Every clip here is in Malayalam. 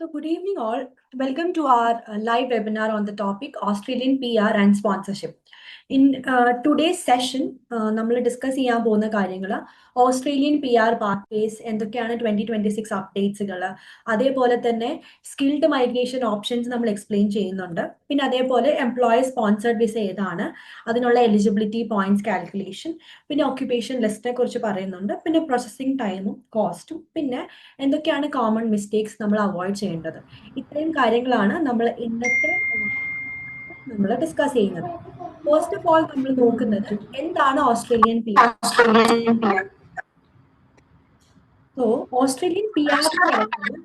So good evening all. Welcome to our live webinar on the topic Australian PR and sponsorship. In today's session, നമ്മൾ ഡിസ്കസ് ചെയ്യാൻ പോകുന്ന കാര്യങ്ങൾ ഓസ്ട്രേലിയൻ PR പാത്വേസ് എന്തൊക്കെയാണ് 2026 അപ്ഡേറ്റ്സുകൾ, അതേപോലെ തന്നെ സ്കിൽഡ് മൈഗ്രേഷൻ ഓപ്ഷൻസ് നമ്മൾ എക്സ്പ്ലെയിൻ ചെയ്യുന്നുണ്ട്. പിന്നെ അതേപോലെ എംപ്ലോയർ സ്പോൺസർഡ് വിസ ഏതാണ്, അതിനുള്ള എലിജിബിലിറ്റി പോയിന്റ്സ് കാൽക്കുലേഷൻ, പിന്നെ ഓക്യുപ്പേഷൻ ലിസ്റ്റിനെ കുറിച്ച് പറയുന്നുണ്ട്, പിന്നെ പ്രോസസ്സിംഗ് ടൈമും കോസ്റ്റും, പിന്നെ എന്തൊക്കെയാണ് കോമൺ മിസ്റ്റേക്സ് നമ്മൾ അവോയ്ഡ് ചെയ്യേണ്ടത്. ഇത്രയും കാര്യങ്ങളാണ് നമ്മൾ ഇന്നത്തെ നമ്മൾ ഡിസ്കസ് ചെയ്യുന്നത്. ഫസ്റ്റ് ഓഫ് ഓൾ നമ്മൾ നോക്കുന്നത് എന്താണ് Australian PR. So Australian PR എന്ന് പറയുന്നത്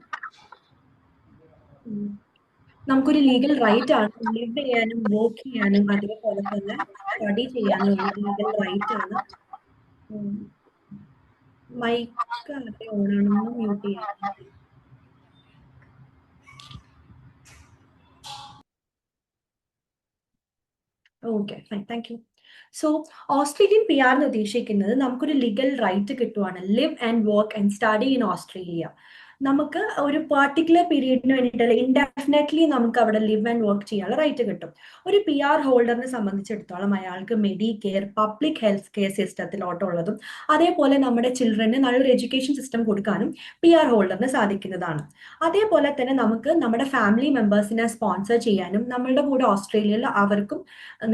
നമുക്കൊരു ലീഗൽ റൈറ്റ് ആണ്. ലിവ് ചെയ്യാനും വർക്ക് ചെയ്യാനും അതേപോലെ തന്നെ സ്റ്റഡി ചെയ്യാനും ലീഗൽ റൈറ്റ് ആണ്. മൈക്ക് ആരുടെ ഓണാണെന്ന് മ്യൂട്ട് ചെയ്യാം. Okay fine, thank you. So Australian PR എന്ന് ഉദ്ദേശിക്കുന്നത് നമുക്കൊരു ലീഗൽ റൈറ്റ് കിട്ടുവാണ്, live and work and study in Australia. നമുക്ക് ഒരു പർട്ടിക്കുലർ പീരീഡിന് വേണ്ടിയിട്ട് ഇൻഡെഫിനറ്റ്ലി നമുക്ക് അവിടെ ലിവ് ആൻഡ് വർക്ക് ചെയ്യാനുള്ള റൈറ്റ് കിട്ടും. ഒരു PR ഹോൾഡറിനെ സംബന്ധിച്ചിടത്തോളം അയാൾക്ക് മെഡിക്കെയർ, പബ്ലിക് ഹെൽത്ത് കെയർ സിസ്റ്റത്തിലോട്ടുള്ളതും അതേപോലെ നമ്മുടെ ചിൽഡ്രന് നല്ലൊരു എഡ്യൂക്കേഷൻ സിസ്റ്റം കൊടുക്കാനും PR ഹോൾഡറിന് സാധിക്കുന്നതാണ്. അതേപോലെ തന്നെ നമുക്ക് നമ്മുടെ ഫാമിലി മെമ്പേഴ്സിനെ സ്പോൺസർ ചെയ്യാനും നമ്മളുടെ കൂടെ ഓസ്ട്രേലിയയിൽ അവർക്കും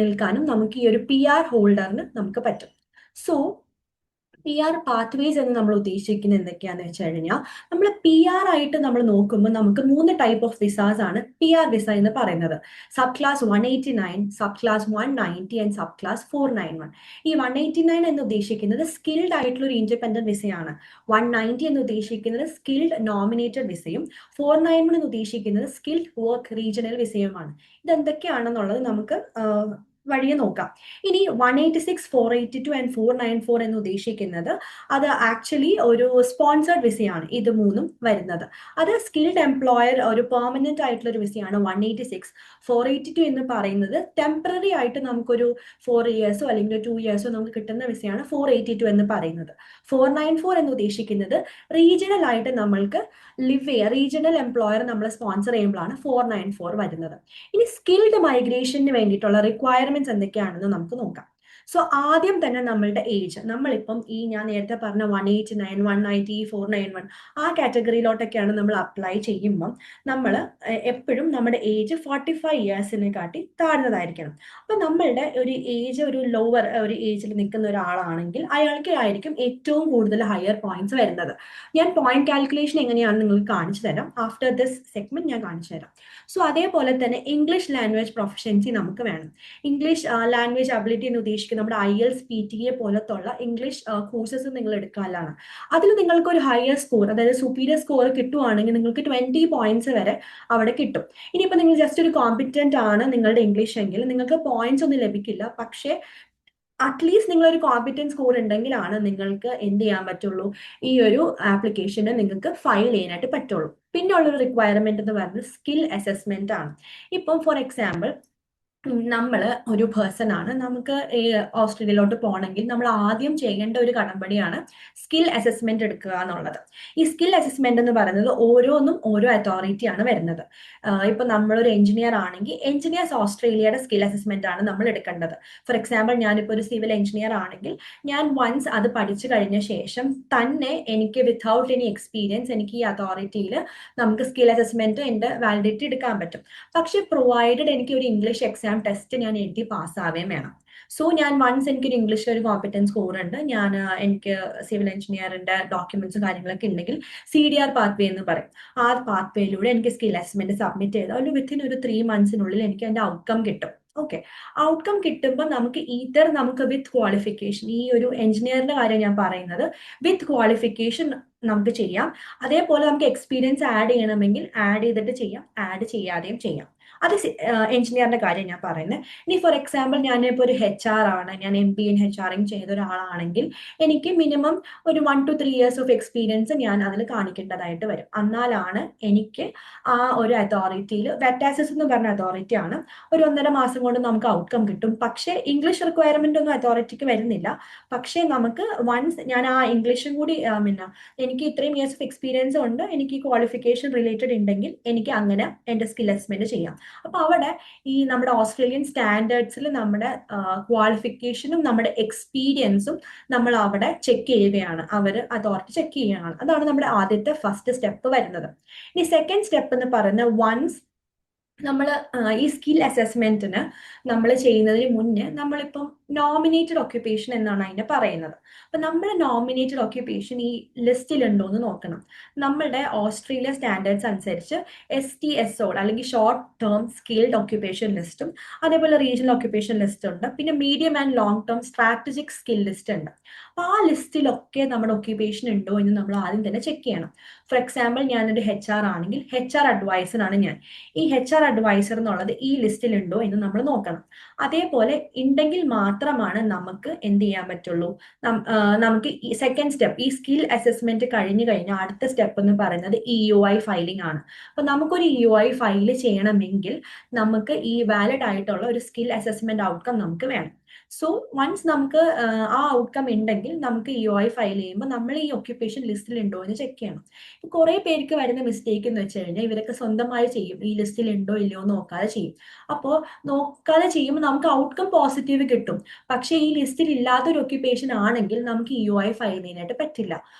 നിൽക്കാനും നമുക്ക് ഈ ഒരു PR ഹോൾഡറിന് നമുക്ക് പറ്റും. സോ PR പാത്വേസ് എന്ന് നമ്മൾ ഉദ്ദേശിക്കുന്നത് എന്തൊക്കെയാന്ന് വെച്ച് കഴിഞ്ഞാൽ, നമ്മൾ PR ആയിട്ട് നമ്മൾ നോക്കുമ്പോൾ നമുക്ക് 3 ടൈപ്പ് ഓഫ് വിസാസ് ആണ് PR വിസ എന്ന് പറയുന്നത്. Sub class 189, sub class 190 and sub class 491. ഈ 189 എന്ന് ഉദ്ദേശിക്കുന്നത് സ്കിൽഡ് ആയിട്ടുള്ള ഒരു ഇൻഡിപെൻഡന്റ് വിസയാണ്. 190 എന്ന് ഉദ്ദേശിക്കുന്നത് സ്കിൽഡ് നോമിനേറ്റഡ് വിസയും 491 എന്ന് ഉദ്ദേശിക്കുന്നത് സ്കിൽഡ് വർക്ക് റീജിയണൽ വിസയുമാണ്. ഇതെന്തൊക്കെയാണെന്നുള്ളത് നമുക്ക് വഴിയെ നോക്കാം. ഇനി 186, 482 ആൻഡ് 494 എന്ന് ഉദ്ദേശിക്കുന്നത് അത് ആക്ച്വലി ഒരു സ്പോൺസർഡ് വിസയാണ്. ഇത് മൂന്നും വരുന്നത് അത് സ്കിൽഡ് എംപ്ലോയർ ഒരു പെർമനന്റ് ആയിട്ടുള്ള ഒരു വിസയാണ് 186. 482 എന്ന് പറയുന്നത് ടെമ്പററി ആയിട്ട് നമുക്കൊരു 4 ഇയേഴ്സോ അല്ലെങ്കിൽ 2 ഇയേഴ്സോ നമുക്ക് കിട്ടുന്ന വിസയാണ് 482 എന്ന് പറയുന്നത്. 494 എന്ന് ഉദ്ദേശിക്കുന്നത് റീജിയണൽ ആയിട്ട് നമ്മൾക്ക് ലിവ് ചെയ്യുക, റീജിയണൽ എംപ്ലോയർ നമ്മൾ സ്പോൺസർ ചെയ്യുമ്പോഴാണ് 494 വരുന്നത്. ഇനി സ്കിൽഡ് മൈഗ്രേഷന് വേണ്ടിയിട്ടുള്ള റിക്വയർമെന്റ്സ് എന്തൊക്കെയാണെന്ന് നമുക്ക് നോക്കാം. സോ ആദ്യം തന്നെ നമ്മളുടെ ഏജ്, നമ്മളിപ്പം ഈ ഞാൻ നേരത്തെ പറഞ്ഞ 189, 190, 491 ആ കാറ്റഗറിയിലോട്ടൊക്കെയാണ് നമ്മൾ അപ്ലൈ ചെയ്യുമ്പം നമ്മൾ എപ്പോഴും നമ്മുടെ ഏജ് 45 ഇയേഴ്സിനെ കാട്ടി താഴ്ന്നതായിരിക്കണം. അപ്പൊ നമ്മളുടെ ഒരു ഏജ് ഒരു ലോവർ ഒരു ഏജിൽ നിൽക്കുന്ന ഒരാളാണെങ്കിൽ അയാൾക്ക് ആയിരിക്കും ഏറ്റവും കൂടുതൽ ഹയർ പോയിന്റ്സ് വരുന്നത്. ഞാൻ പോയിന്റ് കാൽക്കുലേഷൻ എങ്ങനെയാണെന്ന് നിങ്ങൾക്ക് കാണിച്ചു തരാം. ആഫ്റ്റർ ദിസ് സെഗ്മെന്റ് ഞാൻ കാണിച്ചു തരാം. സോ അതേപോലെ തന്നെ ഇംഗ്ലീഷ് ലാംഗ്വേജ് പ്രൊഫഷൻസി നമുക്ക് വേണം. ഇംഗ്ലീഷ് ലാംഗ്വേജ് അബിലിറ്റി എന്ന് ഉദ്ദേശിക്കുന്നത് നമ്മുടെ IELTS, PTA പോലത്തുള്ള ഇംഗ്ലീഷ് കോഴ്സസ് നിങ്ങൾ എടുക്കാനാണ്. അതിൽ നിങ്ങൾക്ക് ഒരു ഹയർ സ്കോർ, അതായത് സുപ്പീരിയർ സ്കോർ കിട്ടുവാണെങ്കിൽ നിങ്ങൾക്ക് 20 പോയിന്റ്സ് വരെ അവിടെ കിട്ടും. ഇനിയിപ്പോൾ നിങ്ങൾ ജസ്റ്റ് ഒരു കോമ്പിറ്റന്റ് ആണ് നിങ്ങളുടെ ഇംഗ്ലീഷ് എങ്കിൽ നിങ്ങൾക്ക് പോയിന്റ്സ് ഒന്നും ലഭിക്കില്ല. പക്ഷേ അറ്റ്ലീസ്റ്റ് നിങ്ങളൊരു കോമ്പിറ്റൻസ് സ്കോർ ഉണ്ടെങ്കിലാണ് നിങ്ങൾക്ക് എന്ത് ചെയ്യാൻ പറ്റുള്ളൂ, ഈ ഒരു ആപ്ലിക്കേഷന് നിങ്ങൾക്ക് ഫയൽ ചെയ്യാനായിട്ട് പറ്റുള്ളൂ. പിന്നെ ഉള്ളൊരു റിക്വയർമെന്റ് എന്ന് പറയുന്നത് സ്കിൽ അസസ്മെന്റ് ആണ്. ഇപ്പം ഫോർ എക്സാമ്പിൾ നമ്മൾ ഒരു പേഴ്സൺ ആണ്, നമുക്ക് ഓസ്ട്രേലിയയിലോട്ട് പോകണമെങ്കിൽ നമ്മൾ ആദ്യം ചെയ്യേണ്ട ഒരു കടമ്പടിയാണ് സ്കിൽ അസസ്മെന്റ് എടുക്കുക എന്നുള്ളത്. ഈ സ്കിൽ അസസ്മെന്റ് എന്ന് പറയുന്നത് ഓരോന്നും ഓരോ അതോറിറ്റിയാണ് വരുന്നത്. ഇപ്പൊ നമ്മളൊരു എഞ്ചിനീയർ ആണെങ്കിൽ എഞ്ചിനീയേഴ്സ് ഓസ്ട്രേലിയയുടെ സ്കിൽ അസസ്മെന്റ് ആണ് നമ്മൾ എടുക്കേണ്ടത്. ഫോർ എക്സാമ്പിൾ ഞാനിപ്പോൾ ഒരു സിവിൽ എഞ്ചിനീയർ ആണെങ്കിൽ ഞാൻ വൺസ് അത് പഠിച്ചു കഴിഞ്ഞ ശേഷം തന്നെ എനിക്ക് വിത്തൗട്ട് എനി എക്സ്പീരിയൻസ് എനിക്ക് ഈ അതോറിറ്റിയിൽ നമുക്ക് സ്കിൽ അസസ്മെന്റ് എൻ്റെ വാലിഡിറ്റി എടുക്കാൻ പറ്റും. പക്ഷെ പ്രൊവൈഡഡ് എനിക്ക് ഒരു ഇംഗ്ലീഷ് എക്സാം ടെസ്റ്റ് ഞാൻ എഴുതി പാസ്സാവുകയും വേണം. സോ ഞാൻ വൺസ് എനിക്കൊരു ഇംഗ്ലീഷിൽ ഒരു കോമ്പറ്റൻസ് സ്കോർ ഉണ്ട്, ഞാൻ എനിക്ക് സിവിൽ എഞ്ചിനീയറിന്റെ ഡോക്യുമെന്റ്സും കാര്യങ്ങളൊക്കെ ഉണ്ടെങ്കിൽ CDR പാത്വേ എന്ന് പറയും. ആ പാത്വേയിലൂടെ എനിക്ക് സ്കിൽ അസസ്മെന്റ് സബ്മിറ്റ് ചെയ്താൽ ഒരു വിത്തിൻ ഒരു 3 മന്ത്സിനുള്ളിൽ എനിക്ക് അതിന്റെ ഔട്ട്കം കിട്ടും. ഓക്കെ, ഔട്ട്കം കിട്ടുമ്പോൾ നമുക്ക് നമുക്ക് വിത്ത് ക്വാളിഫിക്കേഷൻ, ഈ ഒരു എഞ്ചിനീയറിന്റെ കാര്യം ഞാൻ പറയുന്നത്, വിത്ത് ക്വാളിഫിക്കേഷൻ നമുക്ക് ചെയ്യാം. അതേപോലെ നമുക്ക് എക്സ്പീരിയൻസ് ആഡ് ചെയ്യണമെങ്കിൽ ആഡ് ചെയ്തിട്ട് ചെയ്യാം, ആഡ് ചെയ്യാതെയും ചെയ്യാം. അത് എഞ്ചിനീയറിന്റെ കാര്യം ഞാൻ പറയുന്നത്. ഇനി ഫോർ എക്സാമ്പിൾ ഞാനിപ്പോൾ ഒരു HR ആണ്, ഞാൻ MBA ഇൻ HRing ചെയ്ത ഒരാളാണെങ്കിൽ എനിക്ക് മിനിമം ഒരു 1 to 3 years ഓഫ് എക്സ്പീരിയൻസ് ഞാൻ അതിൽ കാണിക്കേണ്ടതായിട്ട് വരും. എന്നാലാണ് എനിക്ക് ആ ഒരു അതോറിറ്റിയിൽ, വെറ്റാസിസ് എന്ന് പറഞ്ഞ അതോറിറ്റി ആണ്, ഒരു 1.5 മാസം കൊണ്ട് നമുക്ക് ഔട്ട്കം കിട്ടും. പക്ഷേ ഇംഗ്ലീഷ് റിക്വയർമെന്റ് ഒന്നും അതോറിറ്റിക്ക് വരുന്നില്ല. പക്ഷേ നമുക്ക് വൺസ് ഞാൻ ആ ഇംഗ്ലീഷും കൂടി പിന്നെ എനിക്ക് ഇത്രയും ഇയേഴ്സ് ഓഫ് എക്സ്പീരിയൻസ് ഉണ്ട്, എനിക്ക് ക്വാളിഫിക്കേഷൻ റിലേറ്റഡ് ഉണ്ടെങ്കിൽ എനിക്ക് അങ്ങനെ എൻ്റെ സ്കിൽ അസസ്മെന്റ് ചെയ്യാം. അപ്പൊ അവിടെ ഈ നമ്മുടെ ഓസ്ട്രേലിയൻ സ്റ്റാൻഡേർഡ്സിൽ നമ്മുടെ ക്വാളിഫിക്കേഷനും നമ്മുടെ എക്സ്പീരിയൻസും നമ്മൾ അവിടെ ചെക്ക് ചെയ്യുകയാണ്, അവർ അതോറിറ്റി ചെക്ക് ചെയ്യുകയാണ്. അതാണ് നമ്മുടെ ആദ്യത്തെ ഫസ്റ്റ് സ്റ്റെപ്പ് വരുന്നത്. ഇനി സെക്കൻഡ് സ്റ്റെപ്പ് എന്ന് പറയുന്നത്, വൺസ് നമ്മൾ ഈ സ്കിൽ അസസ്മെന്റിന് നമ്മൾ ചെയ്യുന്നതിന് മുന്നേ നമ്മളിപ്പം നോമിനേറ്റഡ് ഓക്യുപ്പേഷൻ എന്നാണ് അതിനെ പറയുന്നത്. അപ്പൊ നമ്മുടെ നോമിനേറ്റഡ് ഓക്യുപ്പേഷൻ ഈ ലിസ്റ്റിൽ ഉണ്ടോ എന്ന് നോക്കണം. നമ്മളുടെ ഓസ്ട്രേലിയ സ്റ്റാൻഡേർഡ്സ് അനുസരിച്ച് STSO അല്ലെങ്കിൽ ഷോർട്ട് ടേം സ്കിൽഡ് ഓക്യുപ്പേഷൻ ലിസ്റ്റും അതേപോലെ റീജിയണൽ ഓക്യുപ്പേഷൻ ലിസ്റ്റ് ഉണ്ട്. പിന്നെ medium and long term strategic skill list ഉണ്ട്. അപ്പൊ ആ ലിസ്റ്റിലൊക്കെ നമ്മുടെ ഓക്യുപ്പേഷൻ ഉണ്ടോ എന്ന് നമ്മൾ ആദ്യം തന്നെ ചെക്ക് ചെയ്യണം. ഫോർ എക്സാമ്പിൾ ഞാനൊരു HR ആണെങ്കിൽ HR അഡ്വൈസർ ആണ് ഞാൻ. ഈ HR അഡ്വൈസർ എന്നുള്ളത് ഈ ലിസ്റ്റിൽ ഉണ്ടോ എന്ന് നമ്മൾ നോക്കണം. അതേപോലെ ഉണ്ടെങ്കിൽ മാത്രമാണ് നമുക്ക് എന്ത് ചെയ്യാൻ പറ്റുള്ളൂ, നമുക്ക് ഈ സെക്കൻഡ് സ്റ്റെപ്പ്, ഈ സ്കിൽ അസസ്മെന്റ് കഴിഞ്ഞു കഴിഞ്ഞാൽ അടുത്ത സ്റ്റെപ്പ് എന്ന് പറയുന്നത് EOI ഫയലിംഗ് ആണ്. അപ്പൊ നമുക്കൊരു EOI ഫയൽ ചെയ്യണമെങ്കിൽ നമുക്ക് ഈ വാലിഡ് ആയിട്ടുള്ള ഒരു സ്കിൽ അസസ്മെന്റ് ഔട്ട്കം നമുക്ക് വേണം. സോ വൺസ് നമുക്ക് ആ ഔട്ട്കം ഉണ്ടെങ്കിൽ നമുക്ക് EOI ഫയൽ ചെയ്യുമ്പോൾ നമ്മൾ ഈ ഓക്യുപ്പേഷൻ ലിസ്റ്റിൽ ഉണ്ടോ എന്ന് ചെക്ക് ചെയ്യണം. കുറെ പേർക്ക് വരുന്ന മിസ്റ്റേക്ക് എന്ന് വെച്ച് കഴിഞ്ഞാൽ ഇവരൊക്കെ സ്വന്തമായി ചെയ്യും, ഈ ലിസ്റ്റിൽ ഉണ്ടോ ഇല്ലയോ നോക്കാതെ ചെയ്യും. അപ്പോൾ നോക്കാതെ ചെയ്യുമ്പോൾ നമുക്ക് ഔട്ട്കം പോസിറ്റീവ് കിട്ടും. പക്ഷേ ഈ ലിസ്റ്റിൽ ഇല്ലാത്തൊരു ഓക്യുപ്പേഷൻ ആണെങ്കിൽ നമുക്ക് EOI ഫയൽ ചെയ്യാനായിട്ട് പറ്റില്ല.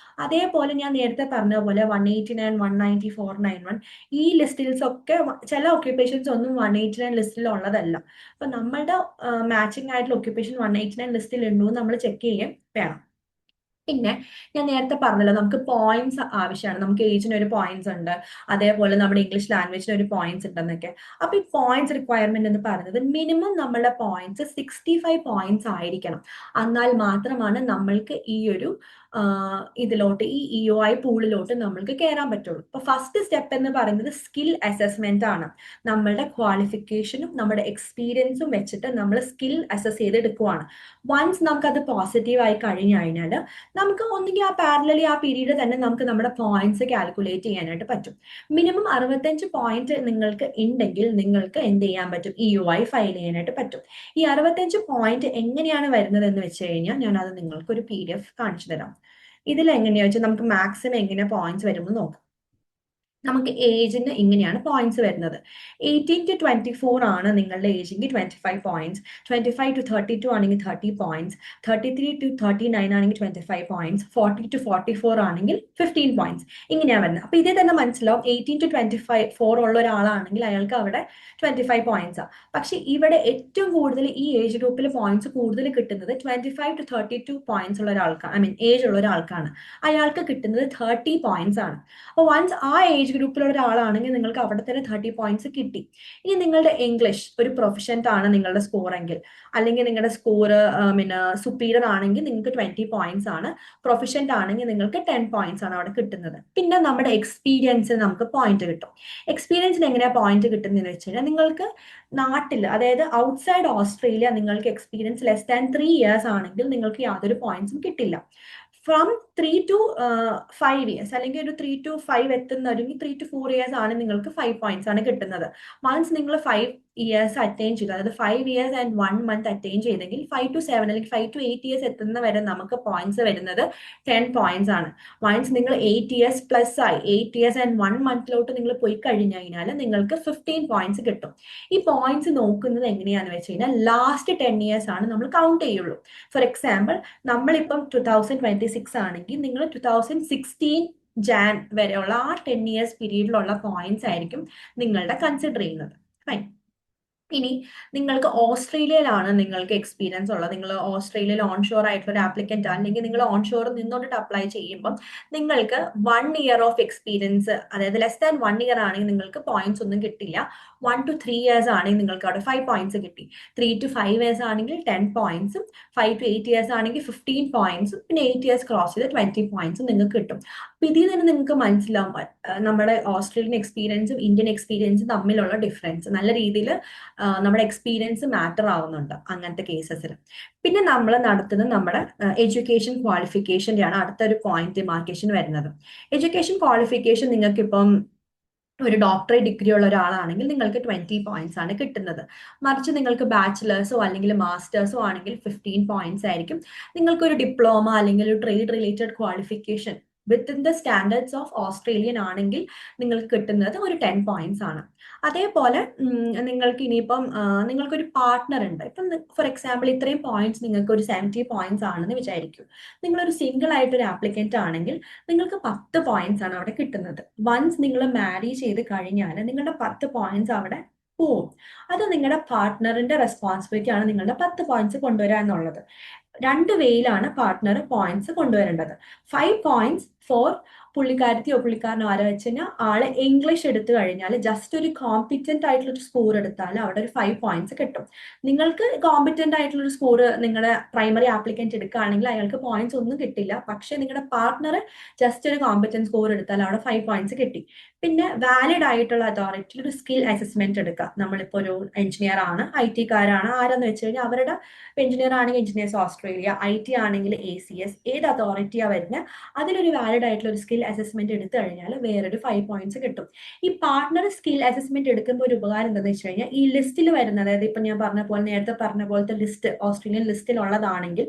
അതേപോലെ ഞാൻ നേരത്തെ പറഞ്ഞ പോലെ 189, 190, 491 ഈ ലിസ്റ്റിൽസ് ഒക്കെ ചില ഓക്യുപ്പേഷൻസ് ഒന്നും 189 ലിസ്റ്റിൽ ഉള്ളതല്ല. അപ്പൊ നമ്മളുടെ മാച്ചിങ് ആയിട്ടുള്ള ഓക്യുപ്പേഷൻ 189 ലിസ്റ്റിൽ ഉണ്ടോ എന്ന് നമ്മൾ ചെക്ക് ചെയ്യാൻ വേണം. പിന്നെ ഞാൻ നേരത്തെ പറഞ്ഞല്ലോ, നമുക്ക് പോയിന്റ്സ് ആവശ്യമാണ്. നമുക്ക് ഏജിന് ഒരു പോയിന്റ്സ് ഉണ്ട്, അതേപോലെ നമ്മുടെ ഇംഗ്ലീഷ് ലാംഗ്വേജിന് ഒരു പോയിന്റ്സ് ഉണ്ടെന്നൊക്കെ. അപ്പൊ ഈ പോയിന്റ്സ് റിക്വയർമെന്റ് എന്ന് പറയുന്നത് മിനിമം നമ്മളുടെ പോയിന്റ്സ് 65 പോയിന്റ്സ് ആയിരിക്കണം. എന്നാൽ മാത്രമാണ് നമ്മൾക്ക് ഈ ഒരു ഇതിലോട്ട്, ഈ EOI പൂളിലോട്ട് നമ്മൾക്ക് കയറാൻ പറ്റുള്ളൂ. അപ്പൊ ഫസ്റ്റ് സ്റ്റെപ്പ് എന്ന് പറയുന്നത് സ്കിൽ അസസ്മെന്റ് ആണ്. നമ്മളുടെ ക്വാളിഫിക്കേഷനും നമ്മുടെ എക്സ്പീരിയൻസും വെച്ചിട്ട് നമ്മൾ സ്കിൽ അസസ് ചെയ്തെടുക്കുവാണ്. വൺസ് നമുക്കത് പോസിറ്റീവ് ആയി കഴിഞ്ഞു കഴിഞ്ഞാൽ നമുക്ക് ഒന്നുകിൽ ആ പാരലലി ആ പീരീഡ് തന്നെ നമുക്ക് നമ്മുടെ പോയിന്റ്സ് കാൽക്കുലേറ്റ് ചെയ്യാനായിട്ട് പറ്റും. മിനിമം 65 പോയിന്റ് നിങ്ങൾക്ക് ഉണ്ടെങ്കിൽ നിങ്ങൾക്ക് എന്ത് ചെയ്യാൻ പറ്റും, EOI ഫയൽ ചെയ്യാനായിട്ട് പറ്റും. ഈ 65 പോയിന്റ് എങ്ങനെയാണ് വരുന്നത് എന്ന് വെച്ച് കഴിഞ്ഞാൽ ഞാൻ അത് നിങ്ങൾക്ക് ഒരു PDF കാണിച്ചു തരാം. ഇതിൽ എങ്ങനെയാ വെച്ചാൽ നമുക്ക് മാക്സിമം എങ്ങനെ പോയിന്റ്സ് വരുമെന്ന് നോക്കാം. നമുക്ക് ഏജിന് ഇങ്ങനെയാണ് പോയിന്റ്സ് വരുന്നത്. 18 to 24 ആണ് നിങ്ങളുടെ ഏജെങ്കിൽ 25 പോയിന്റ്സ്, 25 to 32 ആണെങ്കിൽ 30 പോയിന്റ്സ്, 33 to 39 ആണെങ്കിൽ 25 പോയിന്റ്സ്, 40 to 44 ആണെങ്കിൽ 15 പോയിന്റ്സ്. ഇങ്ങനെയാണ് വരുന്നത്. അപ്പൊ ഇതേ തന്നെ മനസ്സിലാവും, 18 to 24 ഉള്ള ഒരാളാണെങ്കിൽ അയാൾക്ക് അവിടെ 25 പോയിന്റ്സ് ആണ്. പക്ഷെ ഇവിടെ ഏറ്റവും കൂടുതൽ ഈ ഏജ് ഗ്രൂപ്പിൽ പോയിന്റ്സ് കൂടുതൽ കിട്ടുന്നത് 25 to 32 പോയിന്റ്സ് ഉള്ള ഒരാൾക്കാണ്, ഐ മീൻ ഏജ് ഉള്ള ഒരാൾക്കാണ്. അയാൾക്ക് കിട്ടുന്നത് 30 പോയിന്റ്സ് ആണ്. അപ്പോൾ വൺസ് ആ ഏജ് ഗ്രൂപ്പിലുള്ള ഒരാളാണെങ്കിൽ നിങ്ങൾക്ക് അവിടെ തന്നെ 30 പോയിന്റ്സ് കിട്ടി. ഇനി നിങ്ങളുടെ ഇംഗ്ലീഷ് ഒരു പ്രൊഫഷൻ്റ് ആണ് നിങ്ങളുടെ സ്കോർ എങ്കിൽ, അല്ലെങ്കിൽ നിങ്ങളുടെ സ്കോർ പിന്നെ സുപ്പീരിയർ ആണെങ്കിൽ നിങ്ങൾക്ക് 20 പോയിന്റ്സ് ആണ്, പ്രൊഫഷൻ്റ് ആണെങ്കിൽ നിങ്ങൾക്ക് 10 പോയിന്റ്സ് ആണ് അവിടെ കിട്ടുന്നത്. പിന്നെ നമ്മുടെ എക്സ്പീരിയൻസിന് നമുക്ക് പോയിന്റ് കിട്ടും. എക്സ്പീരിയൻസിന് എങ്ങനെയാ പോയിന്റ് കിട്ടുന്നതെന്ന് വെച്ച് കഴിഞ്ഞാൽ, നിങ്ങൾക്ക് നാട്ടിൽ, അതായത് ഔട്ട്സൈഡ് ഓസ്ട്രേലിയ നിങ്ങൾക്ക് എക്സ്പീരിയൻസ് ലെസ് ദാൻ 3 ഇയേഴ്സ് ആണെങ്കിൽ നിങ്ങൾക്ക് യാതൊരു പോയിന്റ്സും കിട്ടില്ല. ഫ്രം 3 to 5 ഇയേഴ്സ് അല്ലെങ്കിൽ ഒരു 3 to 5 എത്തുന്ന, അല്ലെങ്കിൽ 3 to 4 ഇയേഴ്സ് ആണ് നിങ്ങൾക്ക് 5 പോയിന്റ്സ് ആണ് കിട്ടുന്നത്. വൺസ് നിങ്ങൾ 5 ഇയേഴ്സ് അറ്റൈൻ ചെയ്തു, അതായത് 5 ഇയേഴ്സ് ആൻഡ് 1 month അറ്റൈൻ ചെയ്തെങ്കിൽ 5 to 7 അല്ലെങ്കിൽ 5 to 8 ഇയേഴ്സ് എത്തുന്ന വരെ നമുക്ക് പോയിന്റ്സ് വരുന്നത് 10 പോയിന്റ്സ് ആണ്. വൺസ് നിങ്ങൾ 8 ഇയേഴ്സ് പ്ലസ് ആയി, 8 ഇയേഴ്സ് ആൻഡ് 1 monthലോട്ട് നിങ്ങൾ പോയി കഴിഞ്ഞു കഴിഞ്ഞാൽ നിങ്ങൾക്ക് 15 പോയിന്റ്സ് കിട്ടും. ഈ പോയിന്റ്സ് നോക്കുന്നത് എങ്ങനെയാണെന്ന് വെച്ച് കഴിഞ്ഞാൽ ലാസ്റ്റ് 10 ഇയേഴ്സ് ആണ് നമ്മൾ കൗണ്ട് ചെയ്യുള്ളൂ. ഫോർ എക്സാമ്പിൾ നമ്മളിപ്പം 2026 ആണെങ്കിൽ നിങ്ങൾ 2016 ജാൻ വരെയുള്ള ആ 10 ഇയേഴ്സ് പീരീഡിലുള്ള പോയിന്റ്സ് ആയിരിക്കും നിങ്ങളുടെ കൺസിഡർ ചെയ്യുന്നത്. ഫൈൻ. ഇനി നിങ്ങൾക്ക് ഓസ്ട്രേലിയയിലാണ് നിങ്ങൾക്ക് എക്സ്പീരിയൻസ് ഉള്ളത്, നിങ്ങൾ ഓസ്ട്രേലിയയിൽ ഓൺഷോർ ആയിട്ടുള്ള ഒരു ആപ്ലിക്കന്റ് അല്ലെങ്കിൽ നിങ്ങൾ ഓൺഷോർ നിന്നോണ്ടിട്ട് അപ്ലൈ ചെയ്യുമ്പം നിങ്ങൾക്ക് 1 ഇയർ ഓഫ് എക്സ്പീരിയൻസ്, അതായത് ലെസ് ദാൻ 1 ഇയർ ആണെങ്കിൽ നിങ്ങൾക്ക് പോയിന്റ്സ് ഒന്നും കിട്ടില്ല. 1 to 3 years ആണെങ്കിൽ നിങ്ങൾക്ക് അവിടെ 5 പോയിന്റ്സ് കിട്ടി. 3 to 5 years ആണെങ്കിൽ 10 പോയിന്റ്സും, 5 to 8 years ആണെങ്കിൽ 15 പോയിന്റ്സും, പിന്നെ 8 years ക്രോസ് ചെയ്ത് 20 പോയിന്റ്സും നിങ്ങൾക്ക് കിട്ടും. അപ്പൊ ഇതിൽ തന്നെ നിങ്ങൾക്ക് മനസ്സിലാവും നമ്മുടെ ഓസ്ട്രേലിയൻ എക്സ്പീരിയൻസും ഇന്ത്യൻ എക്സ്പീരിയൻസും തമ്മിലുള്ള ഡിഫറൻസ് നല്ല രീതിയിൽ നമ്മുടെ എക്സ്പീരിയൻസ് മാറ്റർ ആവുന്നുണ്ട് അങ്ങനത്തെ കേസസിൽ. പിന്നെ നമ്മൾ നടത്തുന്നത് നമ്മുടെ എഡ്യൂക്കേഷൻ ക്വാളിഫിക്കേഷൻ്റെ ആണ് അടുത്തൊരു പോയിന്റ് മാർക്കേഷൻ വരുന്നത്. എഡ്യൂക്കേഷൻ ക്വാളിഫിക്കേഷൻ നിങ്ങൾക്ക് ഇപ്പം ഒരു ഡോക്ടറേറ്റ് ഡിഗ്രി ഉള്ള ഒരാളാണെങ്കിൽ നിങ്ങൾക്ക് 20 പോയിന്റ്സ് ആണ് കിട്ടുന്നത്. മറിച്ച് നിങ്ങൾക്ക് ബാച്ചിലേഴ്സോ അല്ലെങ്കിൽ മാസ്റ്റേഴ്സോ ആണെങ്കിൽ 15 പോയിന്റ്സ് ആയിരിക്കും. നിങ്ങൾക്ക് ഒരു ഡിപ്ലോമ അല്ലെങ്കിൽ ഒരു trade related qualification within the standards of Australian ആണെങ്കിൽ നിങ്ങൾക്ക് കിട്ടുന്നത് ഒരു 10 പോയിന്റ്സ് ആണ്. അതേപോലെ നിങ്ങൾക്ക് ഇനിയിപ്പം നിങ്ങൾക്കൊരു പാർട്ട്ണർ ഉണ്ട്. ഇപ്പം ഫോർ എക്സാമ്പിൾ ഇത്രയും പോയിന്റ്സ് നിങ്ങൾക്ക് ഒരു 70 പോയിന്റ്സ് ആണെന്ന് വിചാരിക്കും. നിങ്ങളൊരു സിംഗിൾ ആയിട്ടൊരു ആപ്ലിക്കന്റ് ആണെങ്കിൽ നിങ്ങൾക്ക് 10 പോയിന്റ്സ് ആണ് അവിടെ കിട്ടുന്നത്. വൺസ് നിങ്ങൾ മാരി ചെയ്ത് കഴിഞ്ഞാൽ നിങ്ങളുടെ 10 പോയിന്റ്സ് അവിടെ പോവും. അത് നിങ്ങളുടെ പാർട്ട്ണറിന്റെ റെസ്പോൺസിബിലിറ്റി ആണ് നിങ്ങളുടെ 10 പോയിന്റ്സ് കൊണ്ടുവരിക എന്നുള്ളത്. 2 വേയിലാണ് പാർട്ട്ണർ പോയിന്റ്സ് കൊണ്ടുവരേണ്ടത്. 5 points ഫോർ പുള്ളിക്കാരത്തിയോ പുള്ളിക്കാരനോ ആരോ വെച്ച് കഴിഞ്ഞാൽ ആള് ഇംഗ്ലീഷ് എടുത്തു കഴിഞ്ഞാൽ ജസ്റ്റ് ഒരു കോമ്പിറ്റന്റ് ആയിട്ടുള്ള ഒരു സ്കോർ എടുത്താൽ അവിടെ ഒരു 5 പോയിന്റ്സ് കിട്ടും. നിങ്ങൾക്ക് കോമ്പിറ്റന്റ് ആയിട്ടുള്ള ഒരു സ്കോർ നിങ്ങളുടെ പ്രൈമറി ആപ്ലിക്കന്റ് എടുക്കുകയാണെങ്കിൽ അയാൾക്ക് പോയിന്റ്സ് ഒന്നും കിട്ടില്ല. പക്ഷെ നിങ്ങളുടെ പാർട്ട്ണർ ജസ്റ്റ് ഒരു കോമ്പിറ്റന്റ് സ്കോർ എടുത്താൽ അവിടെ 5 പോയിന്റ്സ് കിട്ടി. പിന്നെ വാലിഡ് ആയിട്ടുള്ള അതോറിറ്റിയിൽ ഒരു സ്കിൽ അസസ്മെന്റ് എടുക്കുക. നമ്മളിപ്പോ ഒരു എഞ്ചിനീയർ ആണ്, IT കാരാണ്, ആരെന്ന് വെച്ച് കഴിഞ്ഞാൽ അവരുടെ എഞ്ചിനീയർ ആണെങ്കിൽ എഞ്ചിനീയേഴ്സ് ഓസ്ട്രേലിയ, IT ആണെങ്കിൽ ACS, ഏത് അതോറിറ്റിയാ വരുന്നത് അതിലൊരു വാലിഡ് ആയിട്ടുള്ള ഒരു സ്കിൽ അസസ്മെന്റ് എടുത്തു കഴിഞ്ഞാൽ വേറൊരു 5 പോയിന്റ്സ് കിട്ടും. ഈ പാർട്ട്ണർ സ്കിൽ അസസ്മെന്റ് എടുക്കുമ്പോൾ ഒരു ഉപകാരം എന്താണെന്ന് വെച്ച് കഴിഞ്ഞാൽ ഈ ലിസ്റ്റിൽ വരുന്ന, അതായത് ഇപ്പൊ ഞാൻ പറഞ്ഞ പോലെ നേരത്തെ പറഞ്ഞ പോലത്തെ ലിസ്റ്റ് ഓസ്ട്രേലിയൻ ലിസ്റ്റിൽ ഉള്ളതാണെങ്കിൽ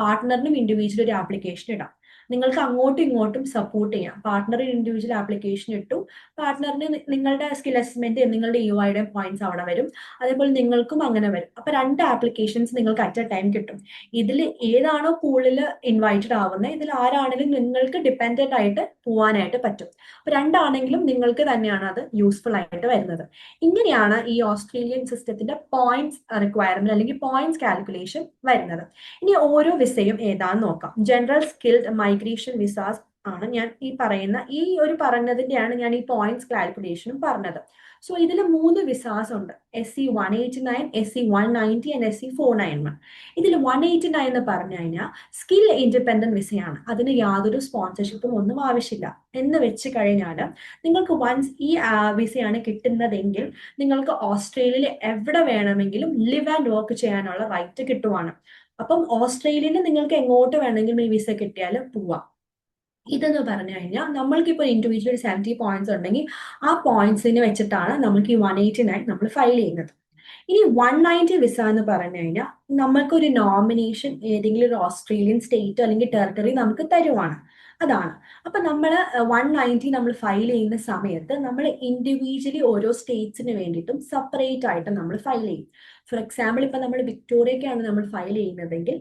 പാർട്ട്ണറിനും ഇൻഡിവിജ്വൽ ഒരു ആപ്ലിക്കേഷൻ ഇടാം. നിങ്ങൾക്ക് അങ്ങോട്ടും ഇങ്ങോട്ടും സപ്പോർട്ട് ചെയ്യാം. പാർട്ട്ണർ ഇൻഡിവിജ്വൽ ആപ്ലിക്കേഷൻ ഇട്ടു, പാർട്ട്ണറിന് നിങ്ങളുടെ സ്കിൽ അസസ്മെന്റ് നിങ്ങളുടെ EYയുടെ പോയിന്റ്സ് അവിടെ വരും, അതേപോലെ നിങ്ങൾക്കും അങ്ങനെ വരും. അപ്പൊ 2 ആപ്ലിക്കേഷൻസ് നിങ്ങൾക്ക് അറ്റ് എ ടൈം കിട്ടും. ഇതിൽ ഏതാണോ പൂളിൽ ഇൻവൈറ്റഡ് ആവുന്നത് ഇതിൽ ആരാണെങ്കിലും നിങ്ങൾക്ക് ഡിപ്പെൻഡന്റ് ആയിട്ട് പോവാനായിട്ട് പറ്റും. അപ്പൊ 2ആണെങ്കിലും നിങ്ങൾക്ക് തന്നെയാണ് അത് യൂസ്ഫുൾ ആയിട്ട് വരുന്നത്. ഇങ്ങനെയാണ് ഈ ഓസ്ട്രേലിയൻ സിസ്റ്റത്തിന്റെ പോയിന്റ്സ് റിക്വയർമെന്റ് അല്ലെങ്കിൽ പോയിന്റ്സ് കാൽക്കുലേഷൻ വരുന്നത്. ഇനി ഓരോ വിസയും ഏതാന്ന് നോക്കാം. ജനറൽ സ്കിൽഡ് മൈഗ്രേഷൻ വിസാസ് ആണ് ഞാൻ ഈ പറയുന്ന ഈ ഒരു പറഞ്ഞതിന്റെയാണ് ഞാൻ ഈ പോയിന്റ്സ് കാൽക്കുലേഷനും പറഞ്ഞത്. സോ ഇതിൽ 3 വിസാസ് ഉണ്ട്. SC189, SC190 and SC491. ഇതിൽ 189 എന്ന് പറഞ്ഞു കഴിഞ്ഞാൽ സ്കിൽ ഇൻഡിപെൻഡന്റ് വിസയാണ്. അതിന് യാതൊരു സ്പോൺസർഷിപ്പും ഒന്നും ആവശ്യമില്ല. എന്ന് വെച്ച് കഴിഞ്ഞാൽ നിങ്ങൾക്ക് വൺസ് ഈ വിസയാണ് കിട്ടുന്നതെങ്കിൽ നിങ്ങൾക്ക് ഓസ്ട്രേലിയയിൽ എവിടെ വേണമെങ്കിലും ലിവ് ആൻഡ് വർക്ക് ചെയ്യാനുള്ള റൈറ്റ് കിട്ടുവാണ്. അപ്പം ഓസ്ട്രേലിയയിൽ നിങ്ങൾക്ക് എങ്ങോട്ട് വേണമെങ്കിലും ഈ വിസ കിട്ടിയാൽ പോവാം. ഇതെന്ന് പറഞ്ഞു കഴിഞ്ഞാൽ നമ്മൾക്കിപ്പോൾ ഇൻഡിവിജ്വൽ 70 പോയിന്റ്സ് ഉണ്ടെങ്കിൽ ആ പോയിന്റ്സിന് വെച്ചിട്ടാണ് നമുക്ക് ഈ 189 നമ്മൾ ഫയൽ ചെയ്യുന്നത്. ഇനി 190 വിസ എന്ന് പറഞ്ഞു കഴിഞ്ഞാൽ നമ്മൾക്കൊരു നോമിനേഷൻ ഏതെങ്കിലും ഒരു ഓസ്ട്രേലിയൻ സ്റ്റേറ്റ് അല്ലെങ്കിൽ ടെറിട്ടറി നമുക്ക് തരുവാണ്. അതാണ്. അപ്പൊ നമ്മൾ 190 നമ്മൾ ഫയൽ ചെയ്യുന്ന സമയത്ത് നമ്മൾ ഇൻഡിവിജ്വലി ഓരോ സ്റ്റേറ്റ്സിന് വേണ്ടിയിട്ടും സെപ്പറേറ്റ് ആയിട്ട് നമ്മൾ ഫയൽ ചെയ്യും. ഫോർ എക്സാമ്പിൾ ഇപ്പൊ നമ്മൾ വിക്ടോറിയക്കാണ് നമ്മൾ ഫയൽ ചെയ്യുന്നതെങ്കിൽ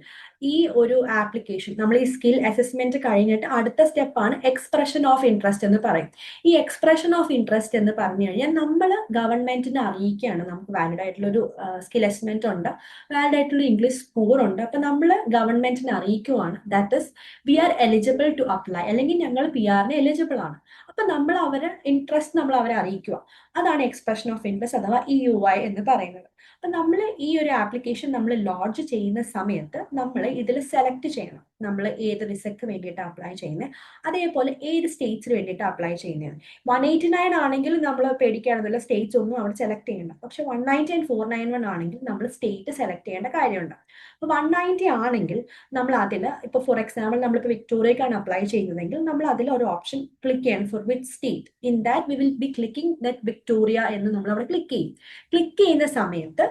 ഈ ഒരു ആപ്ലിക്കേഷൻ നമ്മൾ ഈ സ്കിൽ അസസ്മെന്റ് കഴിഞ്ഞിട്ട് അടുത്ത സ്റ്റെപ്പാണ് എക്സ്പ്രഷൻ ഓഫ് ഇൻട്രസ്റ്റ് എന്ന് പറയും. ഈ എക്സ്പ്രഷൻ ഓഫ് ഇൻട്രസ്റ്റ് എന്ന് പറഞ്ഞു കഴിഞ്ഞാൽ നമ്മൾ ഗവൺമെന്റിനെ അറിയിക്കുകയാണ് നമുക്ക് വാലിഡ് ആയിട്ടുള്ള ഒരു സ്കിൽ അസസ്മെന്റ് ഉണ്ട്, വാലിഡ് ആയിട്ടുള്ള ഇംഗ്ലീഷ് സ്കോർ ഉണ്ട്. അപ്പൊ നമ്മൾ ഗവൺമെന്റിനെ അറിയിക്കുവാണ് that is we are eligible to apply, അല്ലെങ്കിൽ ഞങ്ങൾ PR എലിജിബിൾ ആണ്. അപ്പൊ നമ്മൾ അവരെ ഇൻട്രസ്റ്റ് നമ്മൾ അവരെ അറിയിക്കുക. അതാണ് എക്സ്പ്രഷൻ ഓഫ് ഇൻട്രസ്റ്റ് അഥവാ EUI എന്ന് പറയുന്നത്. അപ്പൊ നമ്മൾ ഈ ഒരു ആപ്ലിക്കേഷൻ നമ്മൾ ലോഞ്ച് ചെയ്യുന്ന സമയത്ത് നമ്മൾ ഇതിൽ സെലക്ട് ചെയ്യണം നമ്മൾ ഏത് വിസയ്ക്ക് വേണ്ടിയിട്ട് അപ്ലൈ ചെയ്യുന്നത്, അതേപോലെ ഏത് സ്റ്റേറ്റ്സിന് വേണ്ടിയിട്ട് അപ്ലൈ ചെയ്യുന്നത്. 189 ആണെങ്കിൽ നമ്മൾ പേടിക്കാണെന്നുള്ള സ്റ്റേറ്റ്സ് ഒന്നും അവിടെ സെലക്ട് ചെയ്യണ്ട. പക്ഷെ 190 ആൻഡ് 491 ആണെങ്കിൽ നമ്മൾ സ്റ്റേറ്റ് സെലക്ട് ചെയ്യേണ്ട കാര്യമുണ്ട്. അപ്പൊ 190 ആണെങ്കിൽ നമ്മൾ അതിൽ ഇപ്പൊ ഫോർ എക്സാമ്പിൾ നമ്മളിപ്പോൾ വിക്ടോറിയക്കാണ് അപ്ലൈ ചെയ്യുന്നതെങ്കിൽ നമ്മൾ അതിൽ ഒരു ഓപ്ഷൻ ക്ലിക്ക് ചെയ്യണം for which state. In that we will be clicking that Victoria എന്ന് നമ്മൾ അവിടെ ക്ലിക്ക് ചെയ്യും. ക്ലിക്ക് ചെയ്യുന്ന സമയത്ത്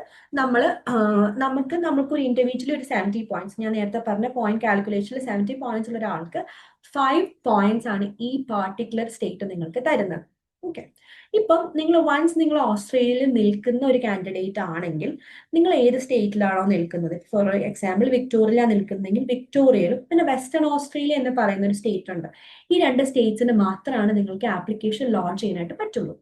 നമുക്കൊരു ഇൻഡിവിജ്വലി ഒരു 70 പോയിന്റ്സ്, ഞാൻ നേരത്തെ പറഞ്ഞ പോയിന്റ് കാൽക്കുലേഷനിൽ 70 പോയിന്റ്സ് ഉള്ള ഒരാൾക്ക് 5 പോയിന്റ്സ് ആണ് ഈ പാർട്ടിക്കുലർ സ്റ്റേറ്റ് നിങ്ങൾക്ക് തരുന്നത്. ഓക്കെ. ഇപ്പം നിങ്ങൾ ഓസ്ട്രേലിയയിൽ നിൽക്കുന്ന ഒരു കാൻഡിഡേറ്റ് ആണെങ്കിൽ നിങ്ങൾ ഏത് സ്റ്റേറ്റിലാണോ നിൽക്കുന്നത്, ഫോർ എക്സാമ്പിൾ വിക്ടോറിയ നിൽക്കുന്നെങ്കിൽ വിക്ടോറിയയിലും പിന്നെ വെസ്റ്റേൺ ഓസ്ട്രേലിയ എന്ന് പറയുന്ന ഒരു സ്റ്റേറ്റ് ഉണ്ട്. ഈ രണ്ട് സ്റ്റേറ്റ്സിന് മാത്രമാണ് നിങ്ങൾക്ക് ആപ്ലിക്കേഷൻ ലോഞ്ച് ചെയ്യാനായിട്ട് പറ്റുള്ളൂ.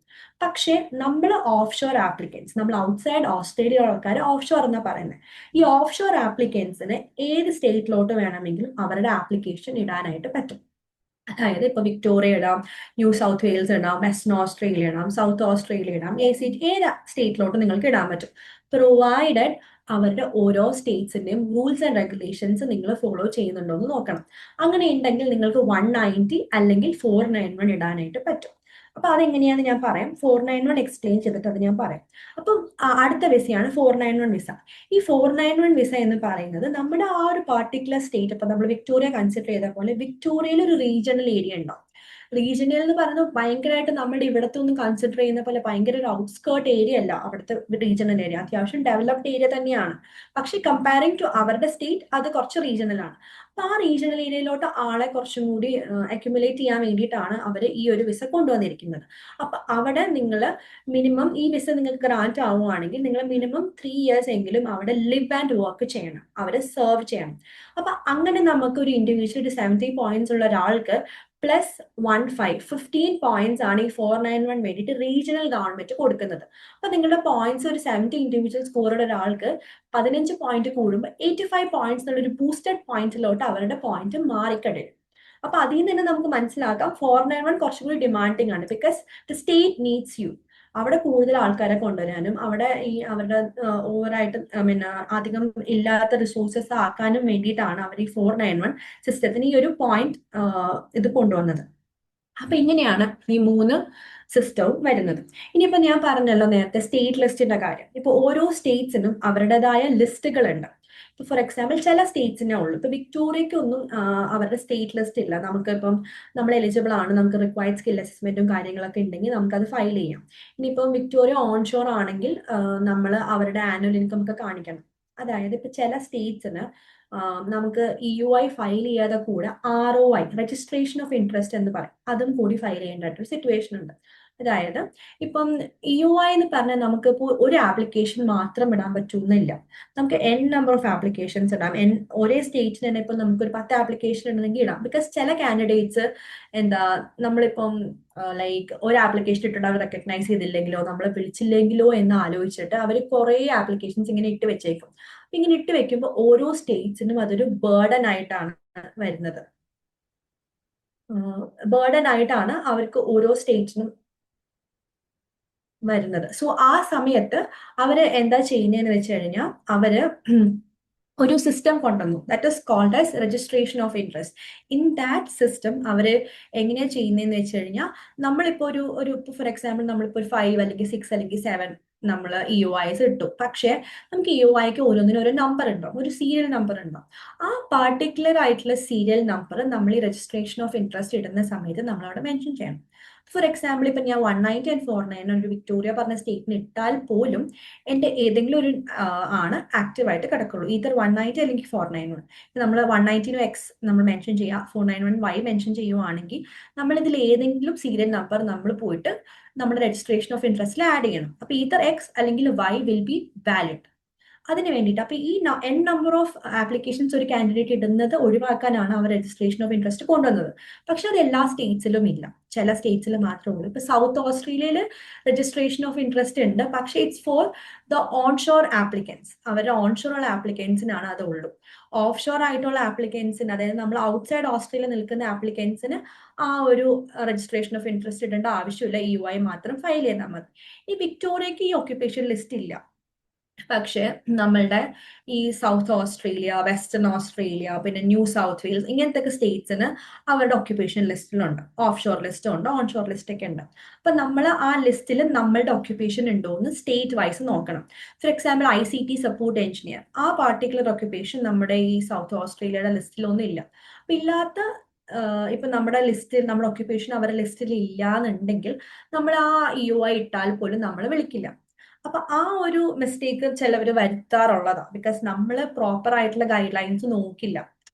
പക്ഷേ നമ്മൾ ഓഫ് ഷോർ ആപ്ലിക്കൻസ്, നമ്മൾ ഔട്ട്സൈഡ് ഓസ്ട്രേലിയ ആൾക്കാർ ഓഫ് ഷോർ എന്നാ പറയുന്നത്. ഈ ഓഫ് ഷോർ ആപ്ലിക്കൻസിന് ഏത് സ്റ്റേറ്റിലോട്ട് വേണമെങ്കിലും അവരുടെ ആപ്ലിക്കേഷൻ ഇടാനായിട്ട് പറ്റും. അതായത് ഇപ്പൊ വിക്ടോറിയ ഇടാം, ന്യൂ സൗത്ത് വെയിൽസ് ഇടാം, വെസ്റ്റേൺ ഓസ്ട്രേലിയ ഇടാം, സൗത്ത് ഓസ്ട്രേലിയ ഇടാം, ഏത് സ്റ്റേറ്റിലോട്ട് നിങ്ങൾക്ക് ഇടാൻ പറ്റും, പ്രൊവൈഡഡ് അവരുടെ ഓരോ സ്റ്റേറ്റ്സിന്റെയും റൂൾസ് ആൻഡ് റെഗുലേഷൻസ് നിങ്ങൾ ഫോളോ ചെയ്യുന്നുണ്ടോ എന്ന് നോക്കണം. അങ്ങനെ ഉണ്ടെങ്കിൽ നിങ്ങൾക്ക് 190 അല്ലെങ്കിൽ 491 ഇടാനായിട്ട് പറ്റും. അപ്പൊ അതെങ്ങനെയാന്ന് ഞാൻ പറയാം. 491 എക്സ്പ്ലെയിൻ ചെയ്തിട്ട് അത് ഞാൻ പറയാം. അപ്പം അടുത്ത വിസയാണ് 491 വിസ. ഈ 491 വിസ എന്ന് പറയുന്നത് നമ്മുടെ ആ ഒരു പാർട്ടിക്കുലർ സ്റ്റേറ്റ്, ഇപ്പൊ നമ്മൾ വിക്ടോറിയ കൺസിഡർ ചെയ്ത പോലെ വിക്ടോറിയയിൽ ഒരു റീജിയണൽ ഏരിയ ഉണ്ടാവും. റീജിയണൽ എന്ന് പറയുന്നത് ഭയങ്കരമായിട്ട് നമ്മുടെ ഇവിടത്തെ ഒന്നും കൺസിഡർ ചെയ്യുന്ന പോലെ ഭയങ്കര ഒരു ഔട്ട്സ്കേർട്ട് ഏരിയ അല്ല അവിടുത്തെ റീജിയണൽ ഏരിയ, അത്യാവശ്യം ഡെവലപ്ഡ് ഏരിയ തന്നെയാണ്. പക്ഷെ കമ്പയറിംഗ് ടു അവരുടെ സ്റ്റേറ്റ് അത് കുറച്ച് റീജിയണൽ ആണ്. അപ്പൊ ആ റീജിയണൽ ഏരിയയിലോട്ട് ആളെ കുറച്ചും കൂടി അക്യുമുലേറ്റ് ചെയ്യാൻ വേണ്ടിയിട്ടാണ് അവർ ഈ ഒരു വിസ കൊണ്ടുവന്നിരിക്കുന്നത്. അപ്പൊ അവിടെ നിങ്ങൾ മിനിമം ഈ വിസ നിങ്ങൾക്ക് ഗ്രാന്റ് ആവുകയാണെങ്കിൽ നിങ്ങൾ മിനിമം 3 ഇയേഴ്സ് എങ്കിലും അവിടെ ലിവ് ആൻഡ് വർക്ക് ചെയ്യണം, അവരെ സെർവ് ചെയ്യണം. അപ്പൊ അങ്ങനെ നമുക്ക് ഒരു ഇൻഡിവിജ്വൽ ഒരു 70 പോയിന്റ്സ് ഉള്ള ഒരാൾക്ക് പ്ലസ് 15 പോയിന്റ്സ് ആണ് ഈ 491 വേണ്ടിയിട്ട് റീജിയണൽ ഗവൺമെന്റ് കൊടുക്കുന്നത്. അപ്പൊ നിങ്ങളുടെ പോയിന്റ്സ് ഒരു 70 ഇൻഡിവിജ്വൽ സ്കോറുള്ള ഒരാൾക്ക് 15 പോയിന്റ് കൂടുമ്പോൾ 85 പോയിന്റ്സ് എന്നുള്ള ഒരു ബൂസ്റ്റഡ് പോയിന്റിലോട്ട് അവരുടെ പോയിന്റ് മാറിക്കഴിയും. അപ്പൊ അതിൽ നിന്ന് നമുക്ക് മനസ്സിലാക്കാം 491 കുറച്ചും കൂടി ഡിമാൻഡിങ് ആണ്, because the state needs you. അവിടെ കൂടുതൽ ആൾക്കാരെ കൊണ്ടുവരാനും അവിടെ ഈ അവരുടെ ഓവറായിട്ട് അധികം ഇല്ലാത്ത റിസോഴ്സസ് ആക്കാനും വേണ്ടിയിട്ടാണ് അവർ ഈ 491 സിസ്റ്റത്തിന് ഈ ഒരു പോയിന്റ് ഇത് കൊണ്ടുവന്നത്. അപ്പൊ ഇങ്ങനെയാണ് ഈ 3 സിസ്റ്റവും വരുന്നത്. ഇനിയിപ്പോ ഞാൻ പറഞ്ഞല്ലോ നേരത്തെ സ്റ്റേറ്റ് ലിസ്റ്റിന്റെ കാര്യം. ഇപ്പൊ ഓരോ സ്റ്റേറ്റ്സിനും അവരുടേതായ ലിസ്റ്റുകളുണ്ട്. ഇപ്പൊ ഫോർ എക്സാമ്പിൾ ചില സ്റ്റേറ്റ്സിനെ ഉള്ളൂ. ഇപ്പൊ വിക്ടോറിയക്കൊന്നും അവരുടെ സ്റ്റേറ്റ് ലിസ്റ്റ് ഇല്ല. നമുക്കിപ്പം നമ്മൾ എലിജിബിൾ ആണ്, നമുക്ക് റിക്വയർഡ് സ്കിൽ അസസ്മെന്റും കാര്യങ്ങളൊക്കെ ഉണ്ടെങ്കിൽ നമുക്കത് ഫയൽ ചെയ്യാം. ഇനിയിപ്പം വിക്ടോറിയ ഓൺഷോർ ആണെങ്കിൽ നമ്മൾ അവരുടെ ആനുവൽ ഇൻകം ഒക്കെ കാണിക്കണം. അതായത് ഇപ്പൊ ചില സ്റ്റേറ്റ്സിന് നമുക്ക് EUI ഫയൽ ചെയ്യാതെ കൂടെ ROI, രജിസ്ട്രേഷൻ ഓഫ് ഇൻട്രസ്റ്റ് എന്ന് പറയും, അതും കൂടി ഫയൽ ചെയ്യേണ്ട സിറ്റുവേഷൻ ഉണ്ട്. അതായത് ഇപ്പം EUI എന്ന് പറഞ്ഞാൽ നമുക്കിപ്പോൾ ഒരു ആപ്ലിക്കേഷൻ മാത്രം ഇടാൻ പറ്റുന്നില്ല. നമുക്ക് നമ്പർ ഓഫ് ആപ്ലിക്കേഷൻസ് ഇടാം. ഒരേ സ്റ്റേറ്റിന് തന്നെ ഇപ്പം നമുക്കൊരു 10 ആപ്ലിക്കേഷൻ ഉണ്ടെങ്കിൽ ഇടാം. ബിക്കോസ് ചില കാൻഡിഡേറ്റ്സ് നമ്മളിപ്പം ലൈക്ക് ഒരു ആപ്ലിക്കേഷൻ ഇട്ടിട്ട് അവർ റെക്കഗ്നൈസ് ചെയ്തില്ലെങ്കിലോ നമ്മളെ വിളിച്ചില്ലെങ്കിലോ എന്ന് ആലോചിച്ചിട്ട് അവർ കുറേ ആപ്ലിക്കേഷൻസ് ഇങ്ങനെ ഇട്ട് വെച്ചേക്കും. ഇങ്ങനെ ഇട്ട് വെക്കുമ്പോൾ ഓരോ സ്റ്റേറ്റ്സിനും അതൊരു ബേർഡൻ ആയിട്ടാണ് വരുന്നത്. ബേർഡൻ ആയിട്ടാണ് അവർക്ക് ഓരോ സ്റ്റേറ്റ്സിനും വരുന്നത്. സോ ആ സമയത്ത് അവര് എന്താ ചെയ്യുന്നതെന്ന് വെച്ച് കഴിഞ്ഞാൽ അവര് ഒരു സിസ്റ്റം കൊണ്ടുവന്നു, that is called as registration of interest. In that system അവര് എങ്ങനെയാ ചെയ്യുന്നതെന്ന് വെച്ച് കഴിഞ്ഞാൽ നമ്മളിപ്പോ ഒരു ഫോർ എക്സാമ്പിൾ നമ്മളിപ്പോ ഒരു 5 അല്ലെങ്കിൽ 6 അല്ലെങ്കിൽ 7 നമ്മൾ EOIs ഇട്ടു. പക്ഷെ നമുക്ക് EOIക്ക് ഓരോന്നിനും ഒരു നമ്പർ ഉണ്ടാവും, ഒരു സീരിയൽ നമ്പർ ഉണ്ടാവും. ആ പാർട്ടിക്കുലർ ആയിട്ടുള്ള സീരിയൽ നമ്പർ നമ്മൾ ഈ രജിസ്ട്രേഷൻ ഓഫ് ഇൻട്രസ്റ്റ് ഇടുന്ന സമയത്ത് നമ്മൾ അവിടെ മെൻഷൻ ചെയ്യണം. ഫോർ എക്സാമ്പിൾ ഇപ്പൊ ഞാൻ 190 ആൻഡ് 491 ഒരു വിക്ടോറിയ പറഞ്ഞ സ്റ്റേറ്റിന് ഇട്ടാൽ പോലും എന്റെ ഏതെങ്കിലും ഒരു ആണ് ആക്റ്റീവ് ആയിട്ട് കിടക്കുള്ളൂ, ഈതർ 190 അല്ലെങ്കിൽ 491. നമ്മൾ 190 എക്സ് നമ്മൾ മെൻഷൻ ചെയ്യുക, 491 വൈ മെൻഷൻ ചെയ്യുവാണെങ്കിൽ നമ്മൾ ഇതിൽ ഏതെങ്കിലും സീരിയൽ നമ്പർ നമ്മൾ പോയിട്ട് നമ്മുടെ രജിസ്ട്രേഷൻ ഓഫ് ഇൻട്രസ്റ്റിൽ ആഡ് ചെയ്യണം. അപ്പൊ ഈതർ എക്സ് അല്ലെങ്കിൽ വൈ വിൽ ബി വാലിഡ്. അതിന് വേണ്ടിയിട്ട് അപ്പൊ ഈ നമ്പർ ഓഫ് ആപ്ലിക്കേഷൻസ് ഒരു കാൻഡിഡേറ്റ് ഇടുന്നത് ഒഴിവാക്കാനാണ് അവർ രജിസ്ട്രേഷൻ ഓഫ് ഇൻട്രസ്റ്റ് കൊണ്ടുവന്നത്. പക്ഷെ അത് എല്ലാ സ്റ്റേറ്റ്സിലും ഇല്ല, ചില സ്റ്റേറ്റ്സിൽ മാത്രമേ ഉള്ളൂ. ഇപ്പൊ സൗത്ത് ഓസ്ട്രേലിയയിൽ രജിസ്ട്രേഷൻ ഓഫ് ഇൻട്രസ്റ്റ് ഉണ്ട്, പക്ഷെ it's for the onshore applicants. അവരുടെ ഓൺഷോർ ഉള്ള ആപ്ലിക്കൻസിനാണ് അത് ഉള്ളൂ. ഓഫ് ഷോർ ആയിട്ടുള്ള ആപ്ലിക്കൻസിന്, അതായത് നമ്മൾ ഔട്ട്സൈഡ് ഓസ്ട്രേലിയ നിൽക്കുന്ന ആപ്ലിക്കൻസിന് ആ ഒരു രജിസ്ട്രേഷൻ ഓഫ് ഇൻട്രസ്റ്റ് ഇടേണ്ട ആവശ്യമില്ല, EUI മാത്രം ഫയൽ ചെയ്താൽ മതി. ഈ വിക്ടോറിയക്ക് ഈ ഓക്യുപ്പേഷൻ ലിസ്റ്റ് ഇല്ല. പക്ഷെ നമ്മളുടെ ഈ സൗത്ത് ഓസ്ട്രേലിയ, വെസ്റ്റേൺ ഓസ്ട്രേലിയ, പിന്നെ ന്യൂ സൗത്ത് വെയിൽസ് ഇങ്ങനത്തെ ഒക്കെ സ്റ്റേറ്റ്സിന് അവരുടെ ഓക്യുപ്പേഷൻ ലിസ്റ്റിലുണ്ട്. ഓഫ് ഷോർ ലിസ്റ്റ് ഉണ്ട്, ഓൺ ഷോർ ലിസ്റ്റ് ഒക്കെ ഉണ്ട്. അപ്പൊ നമ്മൾ ആ ലിസ്റ്റിൽ നമ്മളുടെ ഓക്യുപ്പേഷൻ ഉണ്ടോ എന്ന് സ്റ്റേറ്റ് വൈസ് നോക്കണം. For example ICT support engineer, ആ പാർട്ടിക്കുലർ ഓക്യുപ്പേഷൻ നമ്മുടെ ഈ സൗത്ത് ഓസ്ട്രേലിയയുടെ ലിസ്റ്റിലൊന്നും ഇല്ല. അപ്പൊ ഇല്ലാത്ത ഇപ്പൊ നമ്മുടെ ലിസ്റ്റിൽ നമ്മുടെ ഓക്യുപ്പേഷൻ അവരുടെ ലിസ്റ്റിൽ ഇല്ല എന്നുണ്ടെങ്കിൽ നമ്മൾ ആ EUI ഇട്ടാൽ പോലും നമ്മൾ വിളിക്കില്ല. അപ്പൊ ആ ഒരു മിസ്റ്റേക്ക് ചിലവർ വരുത്താറുള്ളതാണ്, ബിക്കോസ് നമ്മൾ പ്രോപ്പർ ആയിട്ടുള്ള ഗൈഡ് ലൈൻസ് നോക്കില്ല.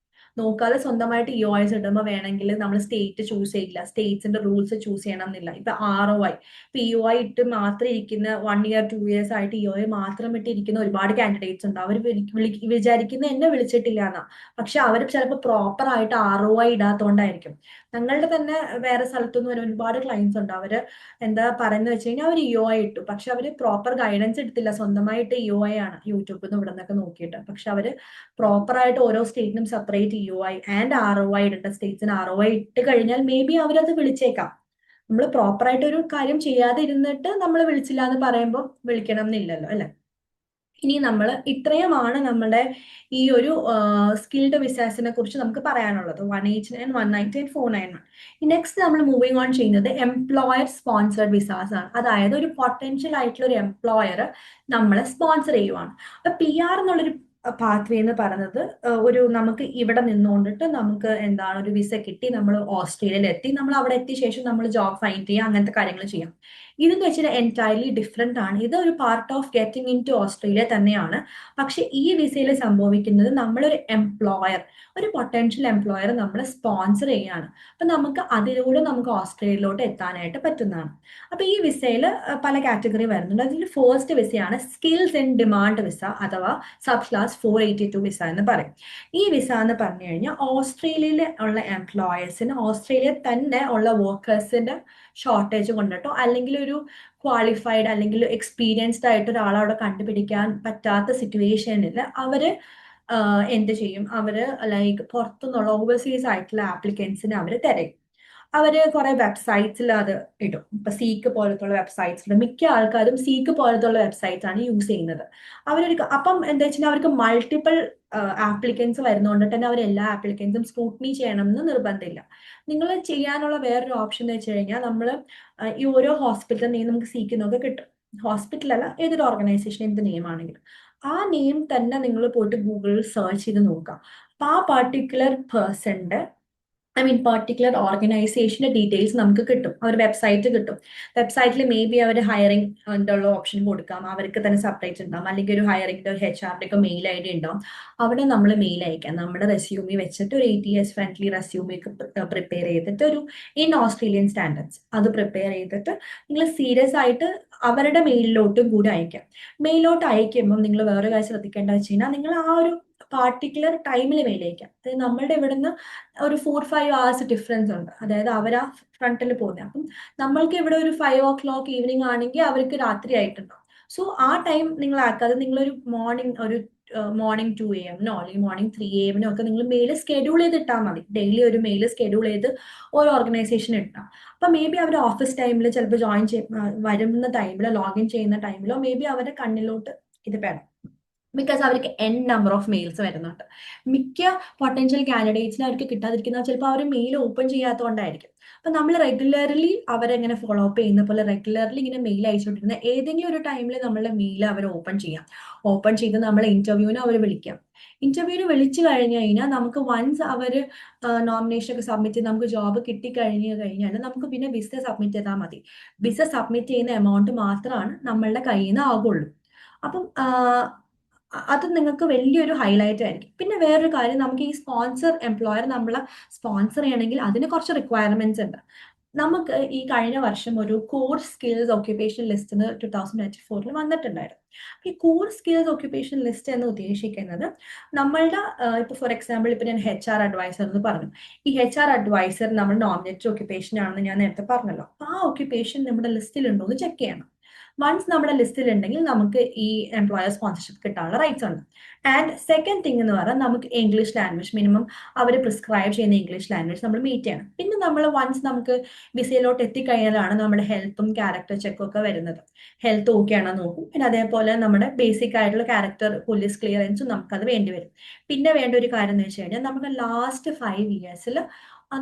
നോക്കാതെ സ്വന്തമായിട്ട് EOIs ഇടുമ്പോൾ വേണമെങ്കിൽ നമ്മൾ സ്റ്റേറ്റ് ചൂസ് ചെയ്യില്ല, സ്റ്റേറ്റ്സിന്റെ റൂൾസ് ചൂസ് ചെയ്യണം എന്നില്ല. ഇപ്പൊ ROI, ഇപ്പൊ EOI ഇട്ട് മാത്രം ഇരിക്കുന്ന 1 year 2 years ആയിട്ട് EOI മാത്രം ഇട്ടിരിക്കുന്ന ഒരുപാട് കാൻഡിഡേറ്റ്സ് ഉണ്ട്. അവർ വിചാരിക്കുന്ന എന്നെ വിളിച്ചിട്ടില്ല എന്നാ, പക്ഷെ അവർ ചിലപ്പോൾ പ്രോപ്പർ ആയിട്ട് ROI ഇടാത്തോണ്ടായിരിക്കും. ഞങ്ങളുടെ തന്നെ വേറെ സ്ഥലത്തുനിന്ന് ഒരുപാട് ക്ലയൻസ് ഉണ്ട്. അവര് എന്താ പറയുന്നത് വെച്ച് കഴിഞ്ഞാൽ അവർ EOI ഇട്ടു, പക്ഷെ അവര് പ്രോപ്പർ ഗൈഡൻസ് എടുത്തില്ല, സ്വന്തമായിട്ട് EOI ആണ് യൂട്യൂബിൽ നിന്ന് ഇവിടെ നിന്നൊക്കെ നോക്കിയിട്ട്. പക്ഷെ അവര് പ്രോപ്പർ ആയിട്ട് ഓരോ സ്റ്റേറ്റിനും സെപ്പറേറ്റ് EOI ആൻഡ് ROI ഇടേണ്ട സ്റ്റേറ്റ്സിന് ROI ഇട്ട് കഴിഞ്ഞാൽ മേ ബി അവരത് വിളിച്ചേക്കാം. നമ്മൾ പ്രോപ്പർ ആയിട്ട് ഒരു കാര്യം ചെയ്യാതെ ഇരുന്നിട്ട് നമ്മൾ വിളിച്ചില്ല എന്ന് പറയുമ്പോൾ വിളിക്കണം എന്നില്ലല്ലോ, അല്ലെ? ഇനി നമ്മൾ ഇത്രയുമാണ് നമ്മുടെ ഈ ഒരു സ്കിൽഡ് വിസാസിനെ കുറിച്ച് നമുക്ക് പറയാനുള്ളത്. 189, 190 ആൻഡ് 491. നെക്സ്റ്റ് നമ്മൾ മൂവിങ് ഓൺ ചെയ്യുന്നത് എംപ്ലോയർ സ്പോൺസർഡ് വിസാസ് ആണ്. അതായത് ഒരു പൊട്ടൻഷ്യൽ ആയിട്ടുള്ള ഒരു എംപ്ലോയർ നമ്മളെ സ്പോൺസർ ചെയ്യുവാണ്. അപ്പൊ PR എന്നുള്ളൊരു പാത്വേ എന്ന് പറയുന്നത് ഒരു നമുക്ക് ഇവിടെ നിന്നുകൊണ്ടിട്ട് നമുക്ക് എന്താണ് ഒരു വിസ കിട്ടി, നമ്മൾ ഓസ്ട്രേലിയയിൽ എത്തി, നമ്മൾ അവിടെ എത്തിയ ശേഷം നമ്മൾ ജോബ് ഫൈൻഡ് ചെയ്യുക, അങ്ങനത്തെ കാര്യങ്ങൾ ചെയ്യാം. ഇതെന്ന് വെച്ചാൽ എൻറ്റയർലി ഡിഫറെന്റ് ആണ്. ഇത് ഒരു part of getting into Australia തന്നെയാണ്. പക്ഷെ ഈ വിസയിൽ സംഭവിക്കുന്നത് നമ്മളൊരു എംപ്ലോയർ, ഒരു പൊട്ടൻഷ്യൽ എംപ്ലോയർ നമ്മളെ സ്പോൺസർ ചെയ്യാണ്. അപ്പൊ നമുക്ക് അതിലൂടെ നമുക്ക് ഓസ്ട്രേലിയയിലോട്ട് എത്താനായിട്ട് പറ്റുന്നതാണ്. അപ്പൊ ഈ വിസയിൽ പല കാറ്റഗറി വരുന്നുണ്ട്. അതിൽ ഫസ്റ്റ് വിസയാണ് സ്കിൽസ് ഇൻ ഡിമാൻഡ് വിസ, അഥവാ സബ് ക്ലാസ് 482 വിസ എന്ന് പറയും. ഈ വിസ എന്ന് പറഞ്ഞു കഴിഞ്ഞാൽ ഓസ്ട്രേലിയയിൽ ഉള്ള എംപ്ലോയേഴ്സിന് ഓസ്ട്രേലിയയിൽ തന്നെ ഉള്ള വർക്കേഴ്സിന്റെ ഷോർട്ടേജ് കൊണ്ടിട്ടോ അല്ലെങ്കിൽ ഒരു ക്വാളിഫൈഡ് അല്ലെങ്കിൽ എക്സ്പീരിയൻസ്ഡ് ആയിട്ട് ഒരാളെ അവിടെ കണ്ടുപിടിക്കാൻ പറ്റാത്ത സിറ്റുവേഷനിൽ അവര് എന്ത് ചെയ്യും, അവര് ലൈക്ക് പുറത്തുനിന്നുള്ള ഓവർസീസ് ആയിട്ടുള്ള ആപ്ലിക്കൻസിനെ അവര് തിരയും. അവര് കുറെ വെബ്സൈറ്റ്സിൽ അത് ഇടും. ഇപ്പൊ സീക്ക് പോലത്തുള്ള വെബ്സൈറ്റ്സിൽ മിക്ക ആൾക്കാരും സീക്ക് പോലത്തുള്ള വെബ്സൈറ്റ്സ് ആണ് യൂസ് ചെയ്യുന്നത്. അപ്പം എന്താ വെച്ചാൽ അവർക്ക് മൾട്ടിപ്പിൾ ആപ്ലിക്കൻസ് വരുന്നതുകൊണ്ട് തന്നെ അവർ എല്ലാ ആപ്ലിക്കൻസും സ്ക്രൂട്ടിനി ചെയ്യണം എന്ന് നിർബന്ധമില്ല. നിങ്ങൾ ചെയ്യാനുള്ള വേറൊരു ഓപ്ഷൻ എന്ന് വെച്ച് കഴിഞ്ഞാൽ നമ്മൾ ഈ ഓരോ ഹോസ്പിറ്റൽ നെയിം നമുക്ക് സീക്കുന്നൊക്കെ കിട്ടും. ഹോസ്പിറ്റലല്ല, ഏതൊരു ഓർഗനൈസേഷൻ എന്ത് നെയിം ആണെങ്കിലും ആ നെയിം തന്നെ നിങ്ങൾ പോയിട്ട് ഗൂഗിളിൽ സെർച്ച് ചെയ്ത് നോക്കാം. അപ്പൊ ആ പർട്ടിക്കുലർ പേഴ്സന്റെ പർട്ടിക്കുലർ ഓർഗനൈസേഷന്റെ ഡീറ്റെയിൽസ് നമുക്ക് കിട്ടും. അവർ വെബ്സൈറ്റ് കിട്ടും. വെബ്സൈറ്റിൽ മേ ബി അവർ ഹയറിംഗ് ഉള്ള ഓപ്ഷൻ കൊടുക്കാം, അവർക്ക് തന്നെ സെപ്പറേറ്റ് ഉണ്ടാവും. അല്ലെങ്കിൽ ഒരു ഹയറിംഗ് HR ഒക്കെ മെയിൽ ID ഉണ്ടാവും. അവിടെ നമ്മൾ മെയിൽ അയക്കാം. നമ്മുടെ റെസ്യൂമി വെച്ചിട്ട് ഒരു ATS ഫ്രണ്ട്ലി റെസ്യൂമി പ്രിപ്പയർ ചെയ്തിട്ട് ഒരു ഇൻ ഓസ്ട്രേലിയൻ സ്റ്റാൻഡേർഡ്സ് അത് പ്രിപ്പയർ ചെയ്തിട്ട് നിങ്ങൾ സീരിയസ് ആയിട്ട് അവരുടെ മെയിലിലോട്ടും കൂടി അയക്കാം. മെയിലോട്ട് അയക്കുമ്പോൾ നിങ്ങൾ വേറെ കാര്യം ശ്രദ്ധിക്കേണ്ട വെച്ച് കഴിഞ്ഞാൽ നിങ്ങൾ ആ ഒരു പാർട്ടിക്കുലർ ടൈമിൽ മെയിൽ അയക്കാം. അതായത് നമ്മളുടെ ഇവിടുന്ന് ഒരു 4-5 hours ഡിഫറൻസ് ഉണ്ട്. അതായത് അവരാ ഫ്രണ്ടിൽ പോകുന്നത്. അപ്പം നമ്മൾക്ക് ഇവിടെ ഒരു 5 o'clock ഈവനിങ് ആണെങ്കിൽ അവർക്ക് രാത്രി ആയിട്ടുണ്ടാവും. സോ ആ ടൈം നിങ്ങൾ ആക്കാതെ നിങ്ങളൊരു മോർണിംഗ് 2 AM അല്ലെങ്കിൽ മോർണിംഗ് 3 AM ഒക്കെ നിങ്ങൾ മെയിൽ സ്കെഡ്യൂൾ ചെയ്ത് ഇട്ടാൽ മതി. ഡെയിലി ഒരു മെയിൽ സ്കെഡ്യൂൾ ചെയ്ത് ഓരോ ഓർഗനൈസേഷൻ ഇട്ടാം. അപ്പൊ മേ ബി അവർ ഓഫീസ് ടൈമിൽ ചിലപ്പോൾ വരുന്ന ടൈമിലോ ലോഗിൻ ചെയ്യുന്ന ടൈമിലോ മേ ബി അവരുടെ കണ്ണിലോട്ട് ഇത് വേണം. ബിക്കോസ് അവർക്ക് നമ്പർ ഓഫ് മെയിൽസ് വരുന്നുണ്ട്. മിക്ക പൊട്ടൻഷ്യൽ കാൻഡിഡേറ്റ്സിന് അവർക്ക് കിട്ടാതിരിക്കുന്നത് ചിലപ്പോൾ അവർ മെയിൽ ഓപ്പൺ ചെയ്യാത്തതുകൊണ്ടായിരിക്കും. അപ്പൊ നമ്മൾ റെഗുലർലി അവരെങ്ങനെ ഫോളോ അപ്പ് ചെയ്യുന്ന പോലെ റെഗുലർലി ഇങ്ങനെ മെയിൽ അയച്ചുകൊണ്ടിരുന്ന ഏതെങ്കിലും ഒരു ടൈമിൽ നമ്മളുടെ മെയിൽ അവർ ഓപ്പൺ ചെയ്യാം. ഓപ്പൺ ചെയ്ത് നമ്മളെ ഇന്റർവ്യൂവിന് അവർ വിളിക്കാം. ഇന്റർവ്യൂവിന് വിളിച്ചു കഴിഞ്ഞു കഴിഞ്ഞാൽ നമുക്ക് വൺസ് അവർ നോമിനേഷൻ ഒക്കെ സബ്മിറ്റ് ചെയ്ത് നമുക്ക് ജോബ് കിട്ടിക്കഴിഞ്ഞാൽ നമുക്ക് പിന്നെ വിസ സബ്മിറ്റ് ചെയ്താൽ മതി. വിസ സബ്മിറ്റ് ചെയ്യുന്ന എമൗണ്ട് മാത്രമാണ് നമ്മളുടെ കയ്യിൽ നിന്ന് ആകുള്ളൂ. അപ്പം അത് നിങ്ങൾക്ക് വലിയൊരു ഹൈലൈറ്റ് ആയിരിക്കും. പിന്നെ വേറൊരു കാര്യം, നമുക്ക് ഈ സ്പോൺസർ എംപ്ലോയർ നമ്മളെ സ്പോൺസർ ചെയ്യണമെങ്കിൽ അതിന് കുറച്ച് റിക്വയർമെന്റ്സ് ഉണ്ട്. നമുക്ക് ഈ കഴിഞ്ഞ വർഷം ഒരു കോർ സ്കിൽസ് ഓക്യുപ്പേഷൻ ലിസ്റ്റ് 2024 വന്നിട്ടുണ്ടായിരുന്നു. ഈ കോർ സ്കിൽസ് ഓക്യുപ്പേഷൻ ലിസ്റ്റ് എന്ന് ഉദ്ദേശിക്കുന്നത് നമ്മളുടെ ഇപ്പൊ ഫോർ എക്സാമ്പിൾ ഇപ്പൊ ഞാൻ HR അഡ്വൈസർ എന്ന് പറഞ്ഞു. ഈ HR അഡ്വൈസർ നമ്മൾ നോമിനേറ്റഡ് ഓക്യുപ്പേഷൻ ആണെന്ന് ഞാൻ നേരത്തെ പറഞ്ഞല്ലോ. അപ്പൊ ആ ഓക്യുപ്പേഷൻ നമ്മുടെ ലിസ്റ്റിൽ ഉണ്ടോ എന്ന് ചെക്ക് ചെയ്യണം. വൺസ് നമ്മുടെ ലിസ്റ്റിൽ ഉണ്ടെങ്കിൽ നമുക്ക് ഈ എംപ്ലോയർ സ്പോൺസർഷിപ്പ് കിട്ടാനുള്ള റൈറ്റ്സ് ഉണ്ട്. ആൻഡ് സെക്കൻഡ് തിങ് എന്ന് പറഞ്ഞാൽ നമുക്ക് ഇംഗ്ലീഷ് ലാംഗ്വേജ് മിനിമം അവർ പ്രിസ്ക്രൈബ് ചെയ്യുന്ന ഇംഗ്ലീഷ് ലാംഗ്വേജ് നമ്മൾ മീറ്റ് ചെയ്യണം. പിന്നെ നമ്മൾ വൺസ് നമുക്ക് വിസയിലോട്ട് എത്തിക്കഴിഞ്ഞാലാണ് നമ്മുടെ ഹെൽത്തും ക്യാരക്ടർ ചെക്കും ഒക്കെ വരുന്നത്. ഹെൽത്ത് ഓക്കെ ആണോ നോക്കും. പിന്നെ അതേപോലെ നമ്മുടെ ബേസിക് ആയിട്ടുള്ള ക്യാരക്ടർ പോലീസ് ക്ലിയറൻസും നമുക്കത് വേണ്ടി വരും. പിന്നെ വേണ്ട ഒരു കാര്യം എന്ന് വെച്ച് കഴിഞ്ഞാൽ നമ്മുടെ ലാസ്റ്റ് 5 years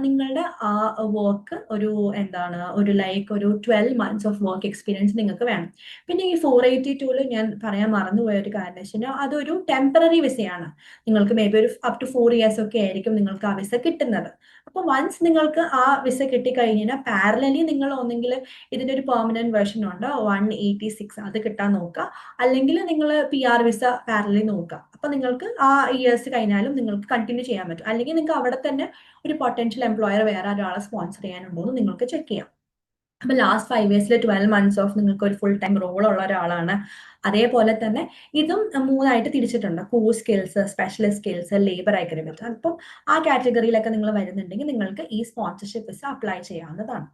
നിങ്ങളുടെ ആ വർക്ക് ഒരു ലൈക്ക് ഒരു 12 months ഓഫ് വർക്ക് എക്സ്പീരിയൻസ് നിങ്ങൾക്ക് വേണം. പിന്നെ ഈ 482 ഞാൻ പറയാൻ മറന്നുപോയ ഒരു കാര്യം എന്ന് വെച്ചാൽ അതൊരു ടെമ്പററി വിസയാണ്. നിങ്ങൾക്ക് മേ ബി ഒരു അപ് ടു 4 years ഒക്കെ ആയിരിക്കും നിങ്ങൾക്ക് ആ വിസ കിട്ടുന്നത്. അപ്പൊ വൺസ് നിങ്ങൾക്ക് ആ വിസ കിട്ടിക്കഴിഞ്ഞാൽ പാരലലി നിങ്ങൾ ഒന്നെങ്കിൽ ഇതിന്റെ ഒരു പെർമനന്റ് വേർഷൻ ഉണ്ട് 186 അത് കിട്ടാൻ നോക്കുക, അല്ലെങ്കിൽ നിങ്ങൾ PR വിസ പാരലലി നോക്കുക. അപ്പൊ നിങ്ങൾക്ക് ആ ഇയേഴ്സ് കഴിഞ്ഞാലും നിങ്ങൾക്ക് കണ്ടിന്യൂ ചെയ്യാൻ പറ്റും. അല്ലെങ്കിൽ നിങ്ങൾക്ക് അവിടെ തന്നെ ഒരു പൊട്ടൻഷ്യൽ എംപ്ലോയർ വേറെ ഒരാളെ സ്പോൺസർ ചെയ്യാനുണ്ടോ എന്ന് നിങ്ങൾക്ക് ചെക്ക് ചെയ്യാം. അപ്പൊ ലാസ്റ്റ് 5 years 12 months ഓഫ് നിങ്ങൾക്ക് ഒരു ഫുൾ ടൈം റോൾ ഉള്ള ഒരാളാണ്. അതേപോലെ തന്നെ ഇതും മൂന്നായിട്ട് തിരിച്ചിട്ടുണ്ട്: core skills, specialist skills, labour agreement. അപ്പം ആ കാറ്റഗറിയിലൊക്കെ നിങ്ങൾ വരുന്നുണ്ടെങ്കിൽ നിങ്ങൾക്ക് ഈ സ്പോൺസർഷിപ്പ് വിസ അപ്ലൈ ചെയ്യാവുന്നതാണ്.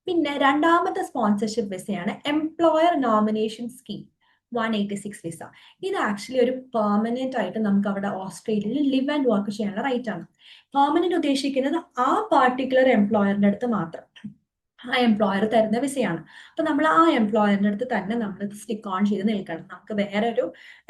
പിന്നെ രണ്ടാമത്തെ സ്പോൺസർഷിപ്പ് വിസയാണ് എംപ്ലോയർ നോമിനേഷൻ സ്കീം 186 വിസ. ഇത് ആക്ച്വലി ഒരു പെർമനന്റ് ആയിട്ട് നമുക്ക് അവിടെ ഓസ്ട്രേലിയയിൽ ലിവ് ആൻഡ് വർക്ക് ചെയ്യാനുള്ള റൈറ്റ് ആണ്. പെർമനന്റ് ഉദ്ദേശിക്കുന്നത് ആ പർട്ടിക്കുലർ എംപ്ലോയറിന്റെ അടുത്ത് മാത്രം, ആ എംപ്ലോയർ തരുന്ന വിസയാണ്. അപ്പൊ നമ്മൾ ആ എംപ്ലോയറിന്റെ അടുത്ത് തന്നെ നമ്മൾ സ്റ്റിക്ക് ഓൺ ചെയ്ത് നിൽക്കണം. നമുക്ക് വേറൊരു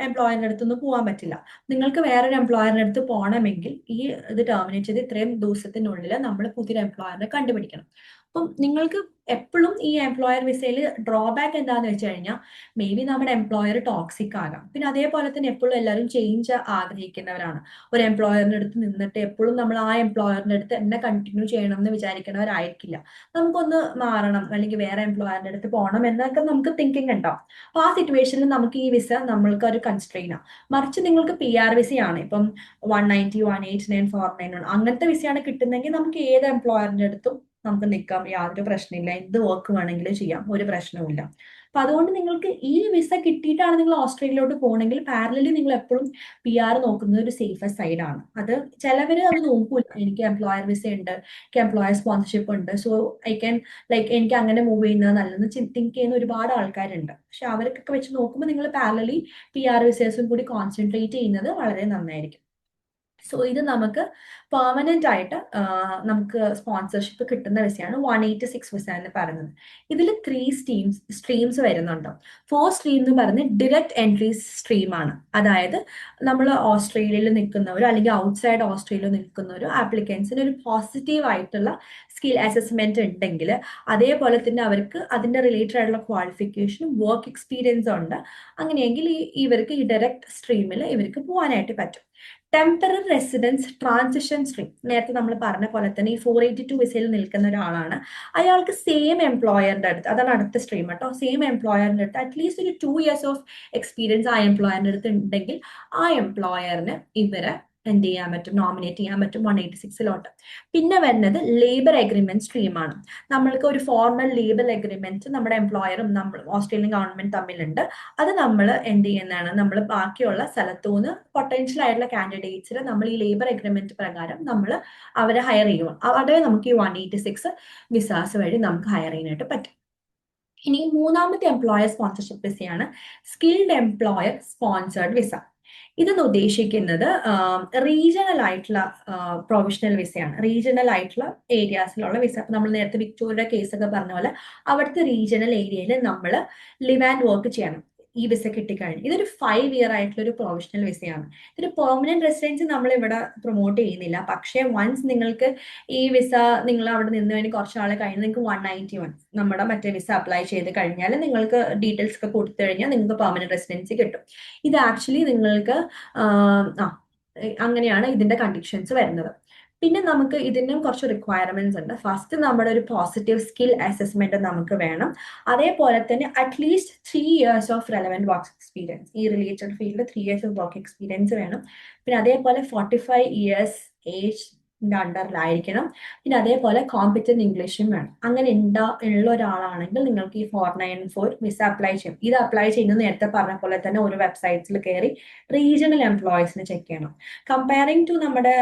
എംപ്ലോയറിന്റെ അടുത്തൊന്നും പോകാൻ പറ്റില്ല. നിങ്ങൾക്ക് വേറൊരു എംപ്ലോയറിന്റെ അടുത്ത് പോകണമെങ്കിൽ ഈ ഇത് ടെർമിനേറ്റ് ചെയ്ത് ഇത്രയും ദിവസത്തിനുള്ളിൽ നമ്മൾ പുതിയൊരു എംപ്ലോയറിനെ കണ്ടുപിടിക്കണം. അപ്പം നിങ്ങൾക്ക് എപ്പോഴും ഈ എംപ്ലോയർ വിസയിൽ ഡ്രോബാക്ക് എന്താന്ന് വെച്ച് കഴിഞ്ഞാൽ മേ ബി നമ്മുടെ എംപ്ലോയർ ടോക്സിക് ആകാം. പിന്നെ അതേപോലെ തന്നെ എപ്പോഴും എല്ലാവരും ചേഞ്ച് ആഗ്രഹിക്കുന്നവരാണ്. ഒരു എംപ്ലോയറിന്റെ അടുത്ത് നിന്നിട്ട് എപ്പോഴും നമ്മൾ ആ എംപ്ലോയറിന്റെ അടുത്ത് എന്നെ കണ്ടിന്യൂ ചെയ്യണം എന്ന് വിചാരിക്കുന്നവരായിരിക്കില്ല. നമുക്കൊന്ന് മാറണം അല്ലെങ്കിൽ വേറെ എംപ്ലോയറിന്റെ അടുത്ത് പോകണം എന്നൊക്കെ നമുക്ക് തിങ്കിങ് ഉണ്ടാവും. അപ്പൊ ആ സിറ്റുവേഷനിൽ നമുക്ക് ഈ വിസ നമ്മൾക്ക് ഒരു കൺസ്ട്രെയിൻ ആണ്. മറിച്ച് നിങ്ങൾക്ക് PR വിസയാണ്, ഇപ്പം 190, 189, 491 അങ്ങനത്തെ വിസയാണ് കിട്ടുന്നെങ്കിൽ നമുക്ക് ഏത് എംപ്ലോയറിന്റെ അടുത്തും നമുക്ക് നിൽക്കാം, യാതൊരു പ്രശ്നമില്ല. എന്ത് വർക്ക് വേണമെങ്കിലും ചെയ്യാം, ഒരു പ്രശ്നവുമില്ല. അപ്പൊ അതുകൊണ്ട് നിങ്ങൾക്ക് ഈ വിസ കിട്ടിയിട്ടാണ് നിങ്ങൾ ഓസ്ട്രേലിയയിലോട്ട് പോകണമെങ്കിൽ പാരലലി നിങ്ങൾ എപ്പോഴും PR നോക്കുന്നത് ഒരു സേഫർ സൈഡാണ്. അത് ചിലവര് അത് നോക്കൂല, എനിക്ക് എംപ്ലോയർ വിസ ഉണ്ട്, എനിക്ക് എംപ്ലോയർ സ്പോൺസർഷിപ്പ് ഉണ്ട്, സോ ഐ ക്യാൻ ലൈക്ക് എനിക്ക് അങ്ങനെ മൂവ് ചെയ്യുന്നത് നല്ലതെന്ന് തിങ്ക് ചെയ്യുന്ന ഒരുപാട് ആൾക്കാരുണ്ട്. പക്ഷെ അവർക്കൊക്കെ വെച്ച് നോക്കുമ്പോൾ നിങ്ങൾ പാരലലി PR വിസേഴ്സും കൂടി കോൺസെൻട്രേറ്റ് ചെയ്യുന്നത് വളരെ നന്നായിരിക്കും. സോ ഇത് നമുക്ക് പെർമനന്റ് ആയിട്ട് നമുക്ക് സ്പോൺസർഷിപ്പ് കിട്ടുന്ന വിസയാണ് 186 വിസ എന്ന് പറയുന്നത്. ഇതിൽ 3 സ്ട്രീംസ് വരുന്നുണ്ട്. ഫസ്റ്റ് സ്ട്രീം എന്ന് പറയുന്നത് ഡിറക്റ്റ് എൻട്രി സ്ട്രീമാണ്. അതായത് നമ്മൾ ഓസ്ട്രേലിയയിൽ നിൽക്കുന്നവരോ അല്ലെങ്കിൽ ഔട്ട്സൈഡ് ഓസ്ട്രേലിയ നിൽക്കുന്നവരോ ആപ്ലിക്കൻസിന് ഒരു പോസിറ്റീവ് ആയിട്ടുള്ള സ്കിൽ അസസ്മെന്റ് ഉണ്ടെങ്കിൽ, അതേപോലെ തന്നെ അവർക്ക് അതിന്റെ റിലേറ്റഡ് ആയിട്ടുള്ള ക്വാളിഫിക്കേഷനും വർക്ക് എക്സ്പീരിയൻസും ഉണ്ട്, അങ്ങനെയെങ്കിൽ ഇവർക്ക് ഈ ഡയറക്റ്റ് സ്ട്രീമിൽ ഇവർക്ക് പോകാനായിട്ട് പറ്റും. ടെമ്പററി റെസിഡൻസ് ട്രാൻസിഷൻ സ്ട്രീം, നേരത്തെ നമ്മൾ പറഞ്ഞ പോലെ തന്നെ ഈ 482 വിസയിൽ നിൽക്കുന്ന ഒരാളാണ്, അയാൾക്ക് സെയിം എംപ്ലോയറിന്റെ അടുത്ത്, അതാണ് അടുത്ത സ്ട്രീം കേട്ടോ, സെയിം എംപ്ലോയറിന്റെ അടുത്ത് അറ്റ്ലീസ്റ്റ് ഒരു 2 years ഓഫ് എക്സ്പീരിയൻസ് ആ എംപ്ലോയറിന്റെ അടുത്ത് ഉണ്ടെങ്കിൽ ആ എംപ്ലോയറിന് ഇവരെ എന്ത് ചെയ്യാൻ പറ്റും, നോമിനേറ്റ് ചെയ്യാൻ പറ്റും 186ലോട്ട്. പിന്നെ വരുന്നത് ലേബർ അഗ്രിമെന്റ് സ്ട്രീമാണ്. നമ്മൾക്ക് ഒരു ഫോർമൽ ലേബർ അഗ്രിമെന്റ് നമ്മുടെ എംപ്ലോയറും നമ്മൾ ഓസ്ട്രേലിയൻ ഗവൺമെന്റ് തമ്മിലുണ്ട്. അത് നമ്മൾ എന്ത് ചെയ്യുന്നതാണ്, നമ്മൾ ബാക്കിയുള്ള സ്ഥലത്തുനിന്ന് പൊട്ടൻഷ്യൽ ആയിട്ടുള്ള കാൻഡിഡേറ്റ്സിന് നമ്മൾ ഈ ലേബർ അഗ്രിമെന്റ് പ്രകാരം നമ്മൾ അവരെ ഹയർ ചെയ്യുക. അവിടെ നമുക്ക് ഈ 186 വിസാസ് വഴി നമുക്ക് ഹയർ ചെയ്യാനായിട്ട് പറ്റും. ഇനി മൂന്നാമത്തെ എംപ്ലോയർ സ്പോൺസർഷിപ്പ് വിസയാണ് സ്കിൽഡ് എംപ്ലോയർ സ്പോൺസേർഡ് വിസ. ഇതെന്ന് ഉദ്ദേശിക്കുന്നത് റീജിയണൽ ആയിട്ടുള്ള പ്രൊവിഷണൽ വിസയാണ്. റീജിയണൽ ആയിട്ടുള്ള ഏരിയാസിലുള്ള വിസ. അപ്പൊ നമ്മൾ നേരത്തെ വിക്ടോറിയ കേസൊക്കെ പറഞ്ഞ പോലെ അവിടുത്തെ റീജിയണൽ ഏരിയയിൽ നമ്മൾ ലിവ് ആൻഡ് വർക്ക് ചെയ്യണം ഈ വിസ കിട്ടിക്കഴിഞ്ഞു. ഇതൊരു 5 year ആയിട്ടുള്ള ഒരു പ്രൊവിഷണൽ വിസയാണ്. ഇതൊരു പെർമനന്റ് റെസിഡൻസ് നമ്മൾ ഇവിടെ പ്രൊമോട്ട് ചെയ്യുന്നില്ല. പക്ഷേ വൺസ് നിങ്ങൾക്ക് ഈ വിസ നിങ്ങൾ അവിടെ നിന്ന് കഴിഞ്ഞ് കുറച്ച് നാളെ കഴിഞ്ഞ് നിങ്ങൾക്ക് 191 നമ്മുടെ മറ്റേ വിസ അപ്ലൈ ചെയ്ത് കഴിഞ്ഞാൽ നിങ്ങൾക്ക് ഡീറ്റെയിൽസ് ഒക്കെ കൊടുത്തു കഴിഞ്ഞാൽ നിങ്ങൾക്ക് പെർമനന്റ് റെസിഡൻസി കിട്ടും. ഇത് ആക്ച്വലി നിങ്ങൾക്ക് അങ്ങനെയാണ് ഇതിന്റെ കണ്ടീഷൻസ് വരുന്നത്. പിന്നെ നമുക്ക് ഇതിനും കുറച്ച് റിക്വയർമെന്റ്സ് ഉണ്ട്. ഫസ്റ്റ് നമ്മുടെ ഒരു പോസിറ്റീവ് സ്കിൽ അസസ്മെന്റ് നമുക്ക് വേണം. അതേപോലെ തന്നെ at least 3 years of relevant work experience, ഈ റിലേറ്റഡ് ഫീൽഡിൽ 3 years ഓഫ് വർക്ക് എക്സ്പീരിയൻസ് വേണം. പിന്നെ അതേപോലെ 45 years ഏജ് അണ്ടറിലായിരിക്കണം. പിന്നെ അതേപോലെ കോമ്പറ്റന്റ് ഇംഗ്ലീഷും വേണം. അങ്ങനെ ഉള്ള ഒരാളാണെങ്കിൽ നിങ്ങൾക്ക് ഈ 494 വിസ അപ്ലൈ ചെയ്യും. ഇത് അപ്ലൈ ചെയ്യുന്നത് നേരത്തെ പറഞ്ഞ പോലെ തന്നെ ഒരു വെബ്സൈറ്റ്സിൽ കയറി റീജിയണൽ എംപ്ലോയീസിനെ ചെക്ക് ചെയ്യണം. കമ്പയറിംഗ് ടു നമ്മുടെ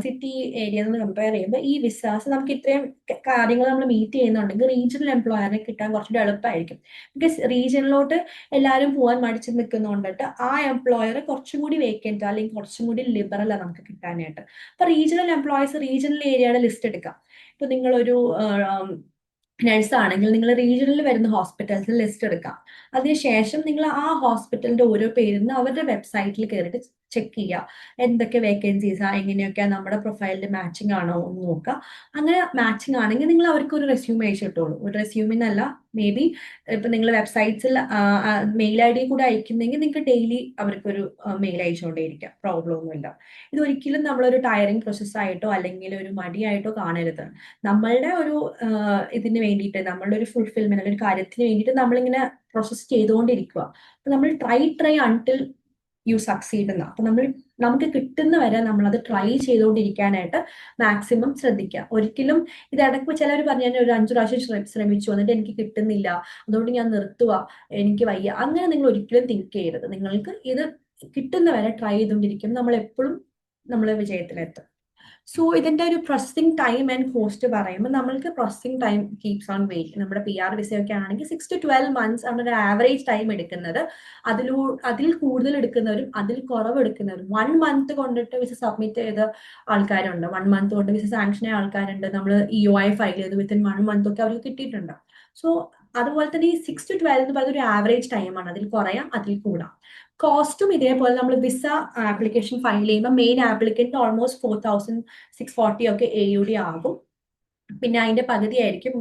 സിറ്റി ഏരിയ നിന്ന് കമ്പയർ ചെയ്യുമ്പോൾ ഈ വിസാസ് നമുക്ക് ഇത്രയും കാര്യങ്ങൾ നമ്മൾ മീറ്റ് ചെയ്യുന്നുണ്ടെങ്കിൽ റീജിയണൽ എംപ്ലോയറിനെ കിട്ടാൻ കുറച്ചുകൂടി എളുപ്പമായിരിക്കും. ബിക്കോസ് റീജിയനിലോട്ട് എല്ലാവരും പോകാൻ മടിച്ച് നിൽക്കുന്നുണ്ടിട്ട് ആ എംപ്ലോയർ കുറച്ചും കൂടി വേക്കൻറ്റ് അല്ലെങ്കിൽ കുറച്ചും കൂടി ലിബറലാണ് നമുക്ക് കിട്ടാനായിട്ട്. അപ്പൊ റീജിയണൽ എംപ്ലോയീസ് റീജിയണൽ ഏരിയയുടെ ലിസ്റ്റ് എടുക്കാം. ഇപ്പൊ നിങ്ങളൊരു നഴ്സ് ആണെങ്കിൽ നിങ്ങൾ റീജിയണിൽ വരുന്ന ഹോസ്പിറ്റൽസിൽ ലിസ്റ്റ് എടുക്കാം. അതിനുശേഷം നിങ്ങൾ ആ ഹോസ്പിറ്റലിന്റെ ഓരോ പേരിൽ നിന്ന് അവരുടെ വെബ്സൈറ്റിൽ കയറിയിട്ട് ചെക്ക് ചെയ്യുക, എന്തൊക്കെ വേക്കൻസീസാ, എങ്ങനെയൊക്കെയാ നമ്മുടെ പ്രൊഫൈലിന്റെ മാച്ചിങ് ആണോ എന്ന് നോക്കുക. അങ്ങനെ മാച്ചിങ് ആണെങ്കിൽ നിങ്ങൾ അവർക്ക് ഒരു റെസ്യൂമേ അയച്ചു ഇട്ടോളൂ. ഒരു റെസ്യൂമിന്നല്ല, മേ ബി ഇപ്പൊ നിങ്ങൾ വെബ്സൈറ്റ്സിൽ മെയിൽ ഐ ഡി കൂടെ അയക്കുന്നെങ്കിൽ നിങ്ങൾക്ക് ഡെയിലി അവർക്കൊരു മെയിൽ അയച്ചുകൊണ്ടേയിരിക്കാം, പ്രോബ്ലം ഒന്നുമില്ല. ഇത് ഒരിക്കലും നമ്മളൊരു ടയറിങ് പ്രോസസ് ആയിട്ടോ അല്ലെങ്കിൽ ഒരു മടിയായിട്ടോ കാണരുത്. നമ്മളുടെ ഒരു ഇതിന് വേണ്ടിയിട്ട്, നമ്മളുടെ ഒരു ഫുൾഫിൽമെന്റ് അല്ലെങ്കിൽ ഒരു കാര്യത്തിന് വേണ്ടിയിട്ട് നമ്മളിങ്ങനെ പ്രോസസ് ചെയ്തുകൊണ്ടിരിക്കുക. അപ്പൊ നമ്മൾ ട്രൈ അൺടിൽ യു സക്സീഡ് എന്നാ. അപ്പൊ നമുക്ക് കിട്ടുന്ന വരെ നമ്മളത് ട്രൈ ചെയ്തുകൊണ്ടിരിക്കാനായിട്ട് മാക്സിമം ശ്രദ്ധിക്കുക. ഒരിക്കലും ഇത് ഇടയ്ക്ക് ചിലർ പറഞ്ഞു, ഞാൻ ഒരു 5 പ്രാവശ്യം ശ്രമിച്ചു എന്നിട്ട് എനിക്ക് കിട്ടുന്നില്ല, അതുകൊണ്ട് ഞാൻ നിർത്തുക, എനിക്ക് വയ്യ, അങ്ങനെ നിങ്ങൾ ഒരിക്കലും തിങ്ക് ചെയ്യരുത്. നിങ്ങൾക്ക് ഇത് കിട്ടുന്ന വരെ ട്രൈ ചെയ്തുകൊണ്ടിരിക്കും, നമ്മൾ എപ്പോഴും നമ്മൾ വിജയത്തിലെത്തും. സോ ഇതിന്റെ ഒരു പ്രോസസിംഗ് ടൈം ആൻഡ് കോസ്റ്റ് പറയുമ്പോൾ നമ്മൾക്ക് processing time keeps on wait. നമ്മുടെ PR വിസയൊക്കെ ആണെങ്കിൽ 6 to 12 months ആണ് ഒരു ആവറേജ് ടൈം എടുക്കുന്നത്. അതിൽ കൂടുതൽ എടുക്കുന്നവരും അതിൽ കുറവ് എടുക്കുന്നവരും 1 month കൊണ്ടിട്ട് വിസ സബ്മിറ്റ് ചെയ്ത ആൾക്കാരുണ്ട്, 1 month കൊണ്ട് വിസ സാങ്ഷൻ ആയ ആൾക്കാരുണ്ട്. നമ്മൾ EOI ഫയൽ ചെയ്ത് വിത്തിൻ 1 month ഒക്കെ അവർക്ക് കിട്ടിയിട്ടുണ്ട്. സോ അതുപോലെ തന്നെ ഈ 6 to 12 എന്ന് പറയുന്നത് ഒരു ആവറേജ് ടൈമാണ്, അതിൽ കുറയാം അതിൽ കൂടാം. കോസ്റ്റും ഇതേപോലെ നമ്മൾ വിസ ആപ്ലിക്കേഷൻ ഫയൽ ചെയ്യുമ്പോൾ മെയിൻ ആപ്ലിക്കന്റ് ഓൾമോസ്റ്റ് 4640 ഒക്കെ AUD ആകും. പിന്നെ അതിന്റെ പകുതി ആയിരിക്കും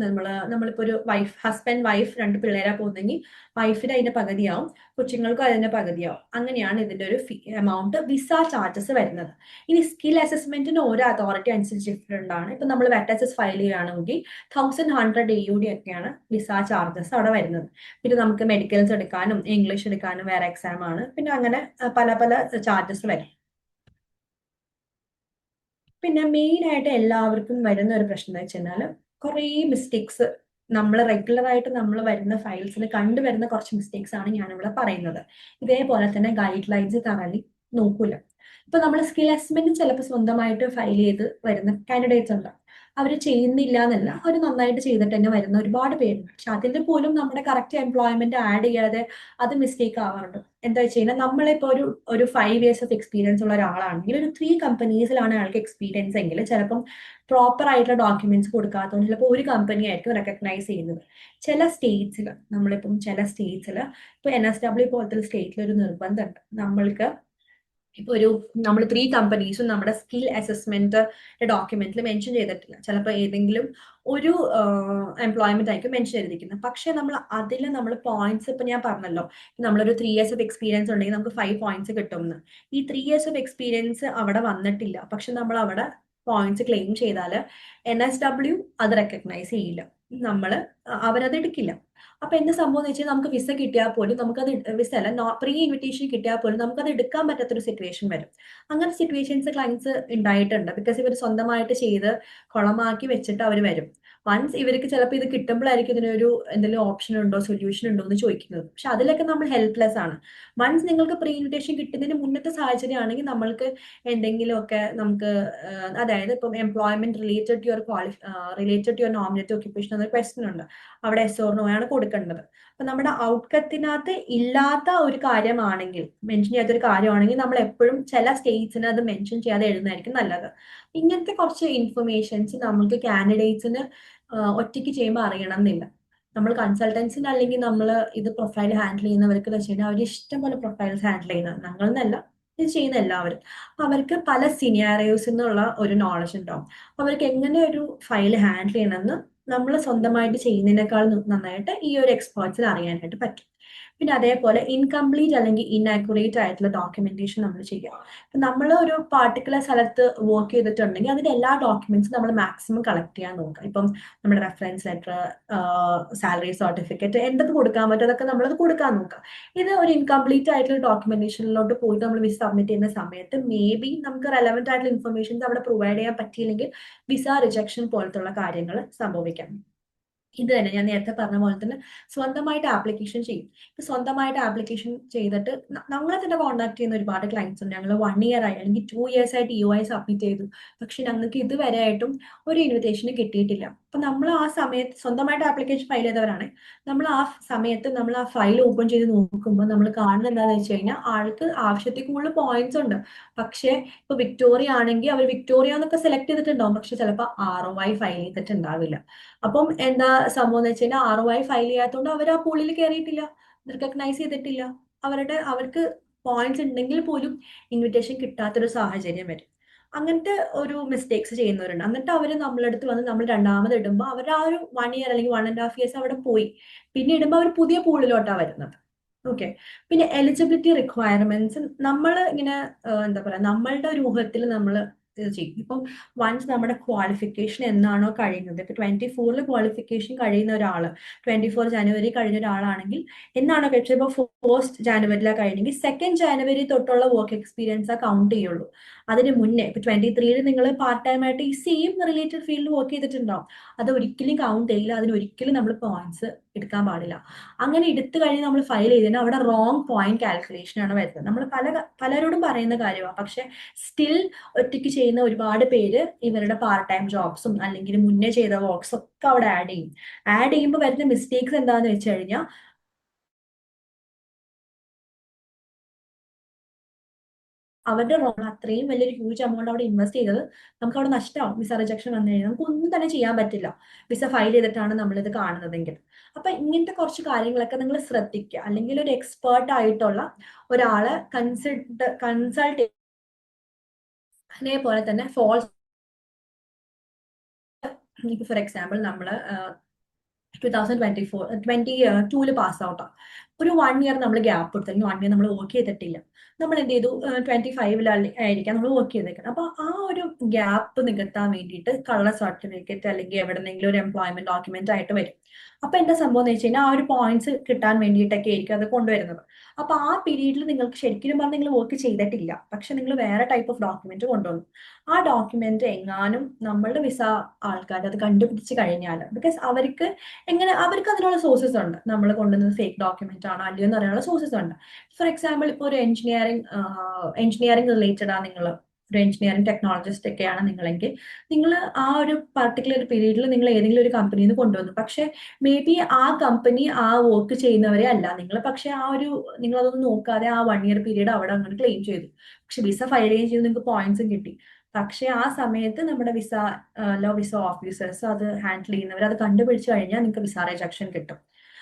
നമ്മളിപ്പോ ഒരു ഹസ്ബൻഡ് വൈഫ് 2 പിള്ളേരാ പോകുന്നെങ്കിൽ വൈഫിന് അതിന്റെ പകുതിയാവും, കൊച്ചുങ്ങൾക്കും അതിന്റെ പകുതിയാവും. അങ്ങനെയാണ് ഇതിന്റെ ഒരു എമൗണ്ട് വിസ ചാർജസ് വരുന്നത്. ഇനി സ്കിൽ അസസ്മെന്റിന് ഓരോ അതോറിറ്റി അനുസരിച്ച് ഡിഫറെന്റ് ആണ്. ഇപ്പൊ നമ്മൾ വെറ്റസസ് ഫയൽ ചെയ്യുകയാണെങ്കിൽ 1100 AUD ഒക്കെയാണ് വിസ ചാർജസ് അവിടെ വരുന്നത്. പിന്നെ നമുക്ക് മെഡിക്കൽസ് എടുക്കാനും ഇംഗ്ലീഷ് എടുക്കാനും വേറെ എക്സാം ആണ്. പിന്നെ അങ്ങനെ പല പല ചാർജസ് വരും. പിന്നെ മെയിൻ ആയിട്ട് എല്ലാവർക്കും വരുന്ന ഒരു പ്രശ്നം എന്ന് വെച്ച് കഴിഞ്ഞാൽ കുറേ മിസ്റ്റേക്സ് നമ്മൾ റെഗുലർ ആയിട്ട് നമ്മൾ വരുന്ന ഫയൽസിൽ കണ്ടുവരുന്ന കുറച്ച് മിസ്റ്റേക്സ് ആണ് ഞാനിവിടെ പറയുന്നത്. ഇതേപോലെ തന്നെ ഗൈഡ് ലൈൻസ് തറലി നോക്കൂല. ഇപ്പൊ നമ്മൾ സ്കിൽ അസസ്മെന്റ് ചിലപ്പോൾ സ്വന്തമായിട്ട് ഫയൽ ചെയ്ത് വരുന്ന കാൻഡിഡേറ്റ്സ് ഉണ്ട്. അവർ ചെയ്യുന്നില്ല എന്നല്ല, അവർ നന്നായിട്ട് ചെയ്തിട്ട് തന്നെ വരുന്ന ഒരുപാട് പേരുണ്ട്. പക്ഷെ അതിന്റെ പോലും നമ്മുടെ കറക്റ്റ് എംപ്ലോയ്മെന്റ് ആഡ് ചെയ്യാതെ അത് മിസ്റ്റേക്ക് ആവാറുണ്ട്. എന്താ വെച്ച് കഴിഞ്ഞാൽ നമ്മളിപ്പോ ഒരു 5 years ഓഫ് എക്സ്പീരിയൻസ് ഉള്ള ഒരാളാണെങ്കിൽ ഒരു 3 കമ്പനീസിലാണ് അയാൾക്ക് എക്സ്പീരിയൻസ് എങ്കിൽ ചിലപ്പം പ്രോപ്പർ ആയിട്ടുള്ള ഡോക്യുമെന്റ്സ് കൊടുക്കാത്തതുകൊണ്ട് ചിലപ്പോൾ ഒരു കമ്പനി ആയിരിക്കും റെക്കഗ്നൈസ് ചെയ്യുന്നത്. ചില സ്റ്റേറ്റ്സിൽ ഇപ്പൊ NSW പോലത്തെ സ്റ്റേറ്റിൽ ഒരു നിർബന്ധമുണ്ട്. ഇപ്പൊ നമ്മൾ 3 കമ്പനീസും നമ്മുടെ സ്കിൽ അസസ്മെന്റ് ഡോക്യുമെന്റിൽ മെൻഷൻ ചെയ്തിട്ടില്ല. ചിലപ്പോൾ ഏതെങ്കിലും ഒരു എംപ്ലോയ്മെന്റ് ആയിരിക്കും മെൻഷൻ ചെയ്തിരിക്കുന്നത്. പക്ഷെ നമ്മൾ പോയിന്റ്സ്, ഇപ്പൊ ഞാൻ പറഞ്ഞല്ലോ നമ്മളൊരു 3 years ഓഫ് എക്സ്പീരിയൻസ് ഉണ്ടെങ്കിൽ നമുക്ക് 5 points കിട്ടുമെന്ന്. ഈ 3 years ഓഫ് എക്സ്പീരിയൻസ് അവിടെ വന്നിട്ടില്ല, പക്ഷെ നമ്മൾ അവിടെ പോയിന്റ്സ് ക്ലെയിം ചെയ്താൽ NSW അത് റെക്കഗ്നൈസ് ചെയ്യില്ല, അവരത് എടുക്കില്ല. അപ്പൊ എന്ത് സംഭവം എന്ന് വെച്ചാൽ നമുക്ക് വിസ കിട്ടിയാൽ പോലും നമുക്കത് വിസ അല്ല, പ്രീ ഇൻവിറ്റേഷൻ കിട്ടിയാൽ പോലും നമുക്കത് എടുക്കാൻ പറ്റാത്തൊരു സിറ്റുവേഷൻ വരും. അങ്ങനെ സിറ്റുവേഷൻസ് ക്ലയൻസ് ഉണ്ടായിട്ടുണ്ട്. ബിക്കോസ് ഇവർ സ്വന്തമായിട്ട് ചെയ്ത് കുളമാക്കി വെച്ചിട്ട് അവർ വരും. വൺസ് ഇവർക്ക് ചിലപ്പോൾ ഇത് കിട്ടുമ്പോഴായിരിക്കും ഇതിനൊരു എന്തെങ്കിലും ഓപ്ഷൻ ഉണ്ടോ സൊല്യൂഷൻ ഉണ്ടോ എന്ന് ചോദിക്കുന്നത്. പക്ഷെ അതിലൊക്കെ നമ്മൾ ഹെൽപ്ലെസ് ആണ്. വൺസ് നിങ്ങൾക്ക് പ്രീ ഇൻവിറ്റേഷൻ കിട്ടുന്നതിന് മുന്നത്തെ സാഹചര്യം ആണെങ്കിൽ നമ്മൾക്ക് എന്തെങ്കിലുമൊക്കെ അതായത് ഇപ്പം employment related to your nominative occupation എന്നൊരു ക്വസ്റ്റ്യൻ ഉണ്ട്. അവിടെ എസ് ഓർ നോ ആണ് കൊടുക്കേണ്ടത്. അപ്പൊ നമ്മുടെ ഔട്ട്കത്തിനകത്ത് ഇല്ലാത്ത ഒരു കാര്യമാണെങ്കിൽ, മെൻഷൻ ചെയ്യാത്തൊരു കാര്യമാണെങ്കിൽ നമ്മൾ എപ്പോഴും ചില സ്റ്റേറ്റ്സിന് അത് മെൻഷൻ ചെയ്യാതെ എഴുതുന്നതായിരിക്കും നല്ലത്. ഇങ്ങനത്തെ കുറച്ച് ഇൻഫർമേഷൻസ് നമുക്ക് കാൻഡിഡേറ്റ്സിന് ഒറ്റയ്ക്ക് ചെയ്യുമ്പോൾ അറിയണം എന്നില്ല. നമ്മൾ കൺസൾട്ടൻസിന് അല്ലെങ്കിൽ നമ്മൾ ഇത് പ്രൊഫൈൽ ഹാൻഡിൽ ചെയ്യുന്നവർക്ക് വെച്ച് കഴിഞ്ഞാൽ അവർ ഇഷ്ടം പോലെ പ്രൊഫൈൽസ് ഹാൻഡിൽ ചെയ്യുന്നത്, ഞങ്ങളെന്നല്ല ഇത് ചെയ്യുന്ന എല്ലാവരും. അവർക്ക് പല സിനാരിയോസ് എന്നുള്ള ഒരു നോളജ് ഉണ്ടാവും. അവർക്ക് എങ്ങനെ ഒരു ഫയൽ ഹാൻഡിൽ ചെയ്യണമെന്ന് നമ്മൾ സ്വന്തമായിട്ട് ചെയ്യുന്നതിനേക്കാൾ നന്നായിട്ട് ഈ ഒരു എക്സ്പേർട്സിന് അറിയാനായിട്ട് പറ്റും. പിന്നെ അതേപോലെ ഇൻകംപ്ലീറ്റ് അല്ലെങ്കിൽ ഇൻആക്യുറേറ്റ് ആയിട്ടുള്ള ഡോക്യുമെന്റേഷൻ നമ്മൾ ചെയ്യുക. നമ്മൾ ഒരു പാർട്ടിക്കുലർ സ്ഥലത്ത് വർക്ക് ചെയ്തിട്ടുണ്ടെങ്കിൽ അതിന്റെ എല്ലാ ഡോക്യുമെന്റ്സും നമ്മൾ മാക്സിമം കളക്ട് ചെയ്യാൻ നോക്കുക. ഇപ്പം നമ്മുടെ റെഫറൻസ് ലെറ്റർ, സാലറി സർട്ടിഫിക്കറ്റ്, എന്തൊക്കെ കൊടുക്കാൻ പറ്റും അതൊക്കെ നമ്മളത് കൊടുക്കാൻ നോക്കുക. ഇത് ഒരു ഇൻകംപ്ലീറ്റ് ആയിട്ടുള്ള ഡോക്യുമെന്റേഷനിലോട്ട് പോയിട്ട് നമ്മൾ വിസ സബ്മിറ്റ് ചെയ്യുന്ന സമയത്ത് മേ ബി നമുക്ക് റെലവെന്റ് ആയിട്ടുള്ള ഇൻഫർമേഷൻസ് അവിടെ പ്രൊവൈഡ് ചെയ്യാൻ പറ്റിയില്ലെങ്കിൽ വിസ റിജക്ഷൻ പോലത്തുള്ള കാര്യങ്ങൾ സംഭവിക്കാം. ഇത് തന്നെ ഞാൻ നേരത്തെ പറഞ്ഞ പോലെ തന്നെ സ്വന്തമായിട്ട് ആപ്ലിക്കേഷൻ ചെയ്യും. ഇപ്പൊ സ്വന്തമായിട്ട് ആപ്ലിക്കേഷൻ ചെയ്തിട്ട് നമ്മളെ തന്നെ കോൺടാക്ട് ചെയ്യുന്ന ഒരുപാട് ക്ലയൻസ് ഉണ്ട്. ഞങ്ങൾ 1 year ആയി അല്ലെങ്കിൽ 2 years ആയിട്ട് EOI സബ്മിറ്റ് ചെയ്തു, പക്ഷെ ഞങ്ങൾക്ക് ഇതുവരെ ആയിട്ടും ഒരു ഇൻവിറ്റേഷന് കിട്ടിയിട്ടില്ല. അപ്പൊ നമ്മൾ ആ സമയത്ത് സ്വന്തമായിട്ട് ആപ്ലിക്കേഷൻ ഫയൽ ചെയ്തവരാണ്. നമ്മൾ ആ സമയത്ത് നമ്മൾ ആ ഫയൽ ഓപ്പൺ ചെയ്ത് നോക്കുമ്പോൾ നമ്മൾ കാണുന്നത് എന്താണെന്ന് വെച്ച് കഴിഞ്ഞാൽ ആൾക്ക് ആവശ്യത്തിൽ കൂടുതൽ പോയിന്റ്സ് ഉണ്ട്. പക്ഷെ ഇപ്പൊ വിക്ടോറിയ ആണെങ്കിൽ അവർ വിക്ടോറിയ എന്നൊക്കെ സെലക്ട് ചെയ്തിട്ടുണ്ടാവും, പക്ഷെ ചിലപ്പോൾ ROI ഫയൽ ചെയ്തിട്ടുണ്ടാവില്ല. അപ്പം എന്താ സംഭവം എന്ന് വെച്ച് കഴിഞ്ഞാൽ ROI ഫയൽ ചെയ്യാത്തതുകൊണ്ട് അവർ ആ പൂളിൽ കയറിയിട്ടില്ല, റെക്കഗ്നൈസ് ചെയ്തിട്ടില്ല. അവർക്ക് പോയിന്റ്സ് ഉണ്ടെങ്കിൽ പോലും ഇൻവിറ്റേഷൻ കിട്ടാത്തൊരു സാഹചര്യം വരും. അങ്ങനത്തെ ഒരു മിസ്റ്റേക്സ് ചെയ്യുന്നവരുണ്ട്. എന്നിട്ട് അവർ നമ്മളെ അടുത്ത് വന്ന് നമ്മൾ രണ്ടാമത് ഇടുമ്പോൾ അവർ ആ ഒരു 1 ഇയർ അല്ലെങ്കിൽ 1.5 ഇയേഴ്സ് അവിടെ പോയി. പിന്നെ ഇടുമ്പോൾ അവർ പുതിയ പൂളിലോട്ടാണ് വരുന്നത്. ഓക്കെ. പിന്നെ എലിജിബിലിറ്റി റിക്വയർമെന്റ്സ് നമ്മൾ ഇങ്ങനെ എന്താ പറയാ, നമ്മളുടെ ഒരു ഊഹത്തിൽ നമ്മൾ ഇത് ചെയ്യും. ഇപ്പം വൺസ് നമ്മുടെ ക്വാളിഫിക്കേഷൻ എന്നാണോ കഴിയുന്നത്, ഇപ്പൊ 24 ക്വാളിഫിക്കേഷൻ കഴിയുന്ന ഒരാള് 24 ജനുവരി കഴിഞ്ഞ ഒരാളാണെങ്കിൽ എന്നാണോ കഴിച്ചത്, ഇപ്പൊ 1st ജനുവരിയിലാണ് കഴിഞ്ഞെങ്കിൽ 2nd ജനുവരി തൊട്ടുള്ള വർക്ക് എക്സ്പീരിയൻസ് കൗണ്ട് ചെയ്യുള്ളൂ. അതിന് മുന്നേ ഇപ്പൊ 23 നിങ്ങൾ പാർട്ട് ടൈം ആയിട്ട് ഈ സെയിം റിലേറ്റഡ് ഫീൽഡിൽ വർക്ക് ചെയ്തിട്ടുണ്ടാവും, അത് ഒരിക്കലും കൗണ്ട് ചെയ്യില്ല. അതിനൊരിക്കലും നമ്മൾ പോയിന്റ്സ് എടുക്കാൻ പാടില്ല. അങ്ങനെ എടുത്തു കഴിഞ്ഞ് നമ്മൾ ഫയൽ ചെയ്തതിന് അവിടെ റോങ് പോയിന്റ് കാൽക്കുലേഷൻ ആണ് വരുന്നത്. നമ്മൾ പലരോടും പറയുന്ന കാര്യമാണ്. പക്ഷെ സ്റ്റിൽ ഒറ്റയ്ക്ക് ചെയ്യുന്ന ഒരുപാട് പേര് ഇവരുടെ പാർട്ട് ടൈം ജോബ്സും അല്ലെങ്കിൽ മുന്നേ ചെയ്ത വർക്ക്സ് ഒക്കെ അവിടെ ആഡ് ചെയ്യും. ആഡ് ചെയ്യുമ്പോൾ വരുന്ന മിസ്റ്റേക്സ് എന്താണെന്ന് വെച്ച് കഴിഞ്ഞാൽ അവരുടെ റോൾ അത്രയും വലിയൊരു ഹ്യൂജ് എമൗണ്ട് അവിടെ ഇൻവെസ്റ്റ് ചെയ്തത് നമുക്ക് അവിടെ നഷ്ടമാവും. വിസ റിജക്ഷൻ വന്നു കഴിഞ്ഞാൽ നമുക്ക് ഒന്നും തന്നെ ചെയ്യാൻ പറ്റില്ല, വിസ ഫയൽ ചെയ്തിട്ടാണ് നമ്മളിത് കാണുന്നതെങ്കിൽ. അപ്പൊ ഇങ്ങനത്തെ കുറച്ച് കാര്യങ്ങളൊക്കെ നിങ്ങൾ ശ്രദ്ധിക്കുക. അല്ലെങ്കിൽ ഒരു എക്സ്പേർട്ട് ആയിട്ടുള്ള ഒരാളെ കൺസൾട്ട് അതേപോലെ തന്നെ ഫോൾസ്, ഫോർ എക്സാമ്പിൾ നമ്മൾ 2022 പാസ് ഔട്ടാണ്. ഒരു 1 ഇയർ നമ്മൾ ഗ്യാപ്പ് എടുത്തു, അല്ലെങ്കിൽ 1 ഇയർ നമ്മൾ വർക്ക് ചെയ്തിട്ടില്ല. നമ്മൾ എന്ത് ചെയ്തു, 25 ആയിരിക്കാം നമ്മൾ വർക്ക് ചെയ്തേക്കുന്നത്. അപ്പൊ ആ ഒരു ഗ്യാപ്പ് നികത്താൻ വേണ്ടിയിട്ട് കള്ള സർട്ടിഫിക്കറ്റ് അല്ലെങ്കിൽ എവിടെന്നെങ്കിലും ഒരു എംപ്ലോയ്മെന്റ് ഡോക്യുമെന്റ് ആയിട്ട് വരും. അപ്പൊ എന്താ സംഭവം എന്ന് വെച്ച് കഴിഞ്ഞാൽ ആ ഒരു പോയിന്റ്സ് കിട്ടാൻ വേണ്ടിയിട്ടൊക്കെ ആയിരിക്കും അത് കൊണ്ടുവരുന്നത്. അപ്പൊ ആ പീരീഡിൽ നിങ്ങൾക്ക് ശരിക്കും പറഞ്ഞാൽ നിങ്ങൾ വർക്ക് ചെയ്തിട്ടില്ല, പക്ഷെ നിങ്ങൾ വേറെ ടൈപ്പ് ഓഫ് ഡോക്യുമെന്റ് കൊണ്ടുവന്നു. ആ ഡോക്യുമെന്റ് എങ്ങാനും നമ്മളുടെ വിസ ആൾക്കാർ അത് കണ്ടുപിടിച്ച് കഴിഞ്ഞാൽ, ബിക്കോസ് അവർക്ക് അവർക്ക് അതിനുള്ള സോഴ്സസ് ഉണ്ട്, നമ്മൾ കൊണ്ടുവന്നത് ഫേക്ക് ഡോക്യുമെന്റ് ആണോ അല്ലയോ എന്ന് അറിയാനുള്ള സോഴ്സസ് ഉണ്ട്. ഫോർ എക്സാമ്പിൾ ഇപ്പോൾ ഒരു എഞ്ചിനീയറിംഗ് റിലേറ്റഡ് ആണ് നിങ്ങൾ, ഒരു എഞ്ചിനീയറിംഗ് ടെക്നോളജിസ്റ്റ് ഒക്കെയാണ് നിങ്ങളെങ്കിൽ, നിങ്ങൾ ആ ഒരു പർട്ടിക്കുലർ പീരീഡിൽ നിങ്ങൾ ഏതെങ്കിലും ഒരു കമ്പനിയിൽ നിന്ന് കൊണ്ടുവന്നു. പക്ഷെ മേ ബി ആ കമ്പനി ആ വർക്ക് ചെയ്യുന്നവരെ അല്ല നിങ്ങൾ, പക്ഷെ നിങ്ങൾ അതൊന്നും നോക്കാതെ ആ 1 ഇയർ പീരീഡ് അവിടെ അങ്ങനെ ക്ലെയിം ചെയ്തു. പക്ഷെ വിസ ഫയൽ ചെയ്യുകയും ചെയ്തു, നിങ്ങൾക്ക് പോയിന്റ്സും കിട്ടി. പക്ഷെ ആ സമയത്ത് നമ്മുടെ വിസ ഓഫീസേഴ്സ് അത് ഹാൻഡിൽ ചെയ്യുന്നവർ അത് കണ്ടുപിടിച്ചു കഴിഞ്ഞാൽ നിങ്ങൾക്ക് വിസ റിജക്ഷൻ കിട്ടും.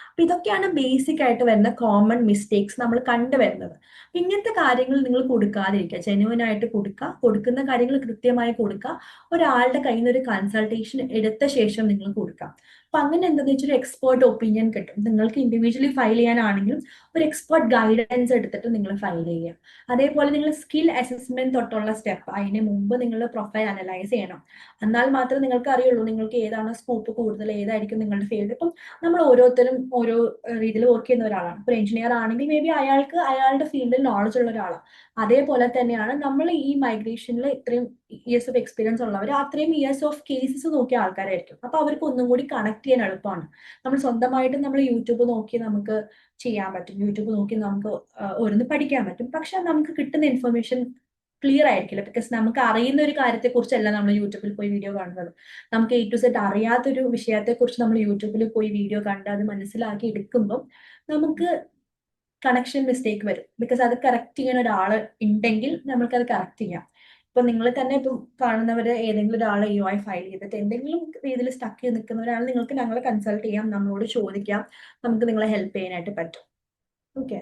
അപ്പൊ ഇതൊക്കെയാണ് ബേസിക് ആയിട്ട് വരുന്ന കോമൺ മിസ്റ്റേക്സ് നമ്മൾ കണ്ടുവരുന്നത്. ഇങ്ങനത്തെ കാര്യങ്ങൾ നിങ്ങൾ കൊടുക്കാതിരിക്കുക, ജെന്യുവൻ ആയിട്ട് കൊടുക്കുക, കൊടുക്കുന്ന കാര്യങ്ങൾ കൃത്യമായി കൊടുക്കുക, ഒരാളുടെ കയ്യിൽ നിന്ന് ഒരു കൺസൾട്ടേഷൻ എടുത്ത ശേഷം നിങ്ങൾ കൊടുക്കുക. അപ്പൊ അങ്ങനെ എന്താണെന്ന് വെച്ചാൽ ഒരു എക്സ്പേർട്ട് ഒപ്പീനിയൻ കിട്ടും. നിങ്ങൾക്ക് ഇൻഡിവിജ്വലി ഫയൽ ചെയ്യാനാണെങ്കിലും ഒരു എക്സ്പേർട്ട് ഗൈഡൻസ് എടുത്തിട്ട് നിങ്ങൾ ഫയൽ ചെയ്യുക. അതേപോലെ നിങ്ങൾ സ്കിൽ അസസ്മെന്റ് തൊട്ടുള്ള സ്റ്റെപ്പ്, അതിന് മുമ്പ് നിങ്ങൾ പ്രൊഫൈൽ അനലൈസ് ചെയ്യണം. എന്നാൽ മാത്രമേ നിങ്ങൾക്ക് അറിയുള്ളൂ നിങ്ങൾക്ക് ഏതാണ് സ്കോപ്പ് കൂടുതൽ, ഏതായിരിക്കും നിങ്ങളുടെ ഫീൽഡ്. ഇപ്പം നമ്മൾ ഓരോരുത്തരും ഓരോ രീതിയിൽ വർക്ക് ചെയ്യുന്ന ഒരാളാണ്. ഇപ്പോൾ എഞ്ചിനീയർ ആണെങ്കിൽ മേ ബി അയാൾക്ക് അയാളുടെ ഫീൽഡിൽ നോളജ് ഉള്ള ഒരാളാണ്. അതേപോലെ തന്നെയാണ് നമ്മൾ ഈ മൈഗ്രേഷനിൽ ഇത്രയും ഇയേഴ്സ് ഓഫ് എക്സ്പീരിയൻസ് ഉള്ളവർ അത്രയും ഇയേഴ്സ് ഓഫ് കേസസ് നോക്കിയ ആൾക്കാരായിരിക്കും. അപ്പൊ അവർക്ക് ഒന്നും കൂടി കണക്ട് ചെയ്യാൻ എളുപ്പമാണ്. നമ്മൾ സ്വന്തമായിട്ട് നമ്മൾ യൂട്യൂബ് നോക്കി നമുക്ക് ചെയ്യാൻ പറ്റും, യൂട്യൂബ് നോക്കി നമുക്ക് ഓരോന്ന് പഠിക്കാൻ പറ്റും. പക്ഷെ നമുക്ക് കിട്ടുന്ന ഇൻഫർമേഷൻ ക്ലിയർ ആയിരിക്കില്ല, ബിക്കോസ് നമുക്ക് അറിയുന്ന ഒരു കാര്യത്തെ കുറിച്ചല്ല നമ്മൾ യൂട്യൂബിൽ പോയി വീഡിയോ കാണുന്നത്. നമുക്ക് A to Z അറിയാത്തൊരു വിഷയത്തെ കുറിച്ച് നമ്മൾ യൂട്യൂബിൽ പോയി വീഡിയോ കണ്ട് അത് മനസ്സിലാക്കി എടുക്കുമ്പോൾ നമുക്ക് കണക്ഷൻ മിസ്റ്റേക്ക് വരും. ബിക്കോസ് അത് കറക്റ്റ് ചെയ്യാൻ ഒരാൾ ഉണ്ടെങ്കിൽ നമുക്കത് കറക്റ്റ് ചെയ്യാം. ഇപ്പൊ നിങ്ങൾ തന്നെ ഇപ്പം കാണുന്നവര് ഏതെങ്കിലും ഒരാൾ EOI ഫയൽ ചെയ്തിട്ട് എന്തെങ്കിലും രീതിയിൽ സ്റ്റക്ക് ചെയ്ത് നിൽക്കുന്നവരാണ്, നിങ്ങൾക്ക് ഞങ്ങളെ കൺസൾട്ട് ചെയ്യാം, നമ്മളോട് ചോദിക്കാം, നമുക്ക് നിങ്ങളെ ഹെൽപ്പ് ചെയ്യാനായിട്ട് പറ്റും. ഓക്കെ.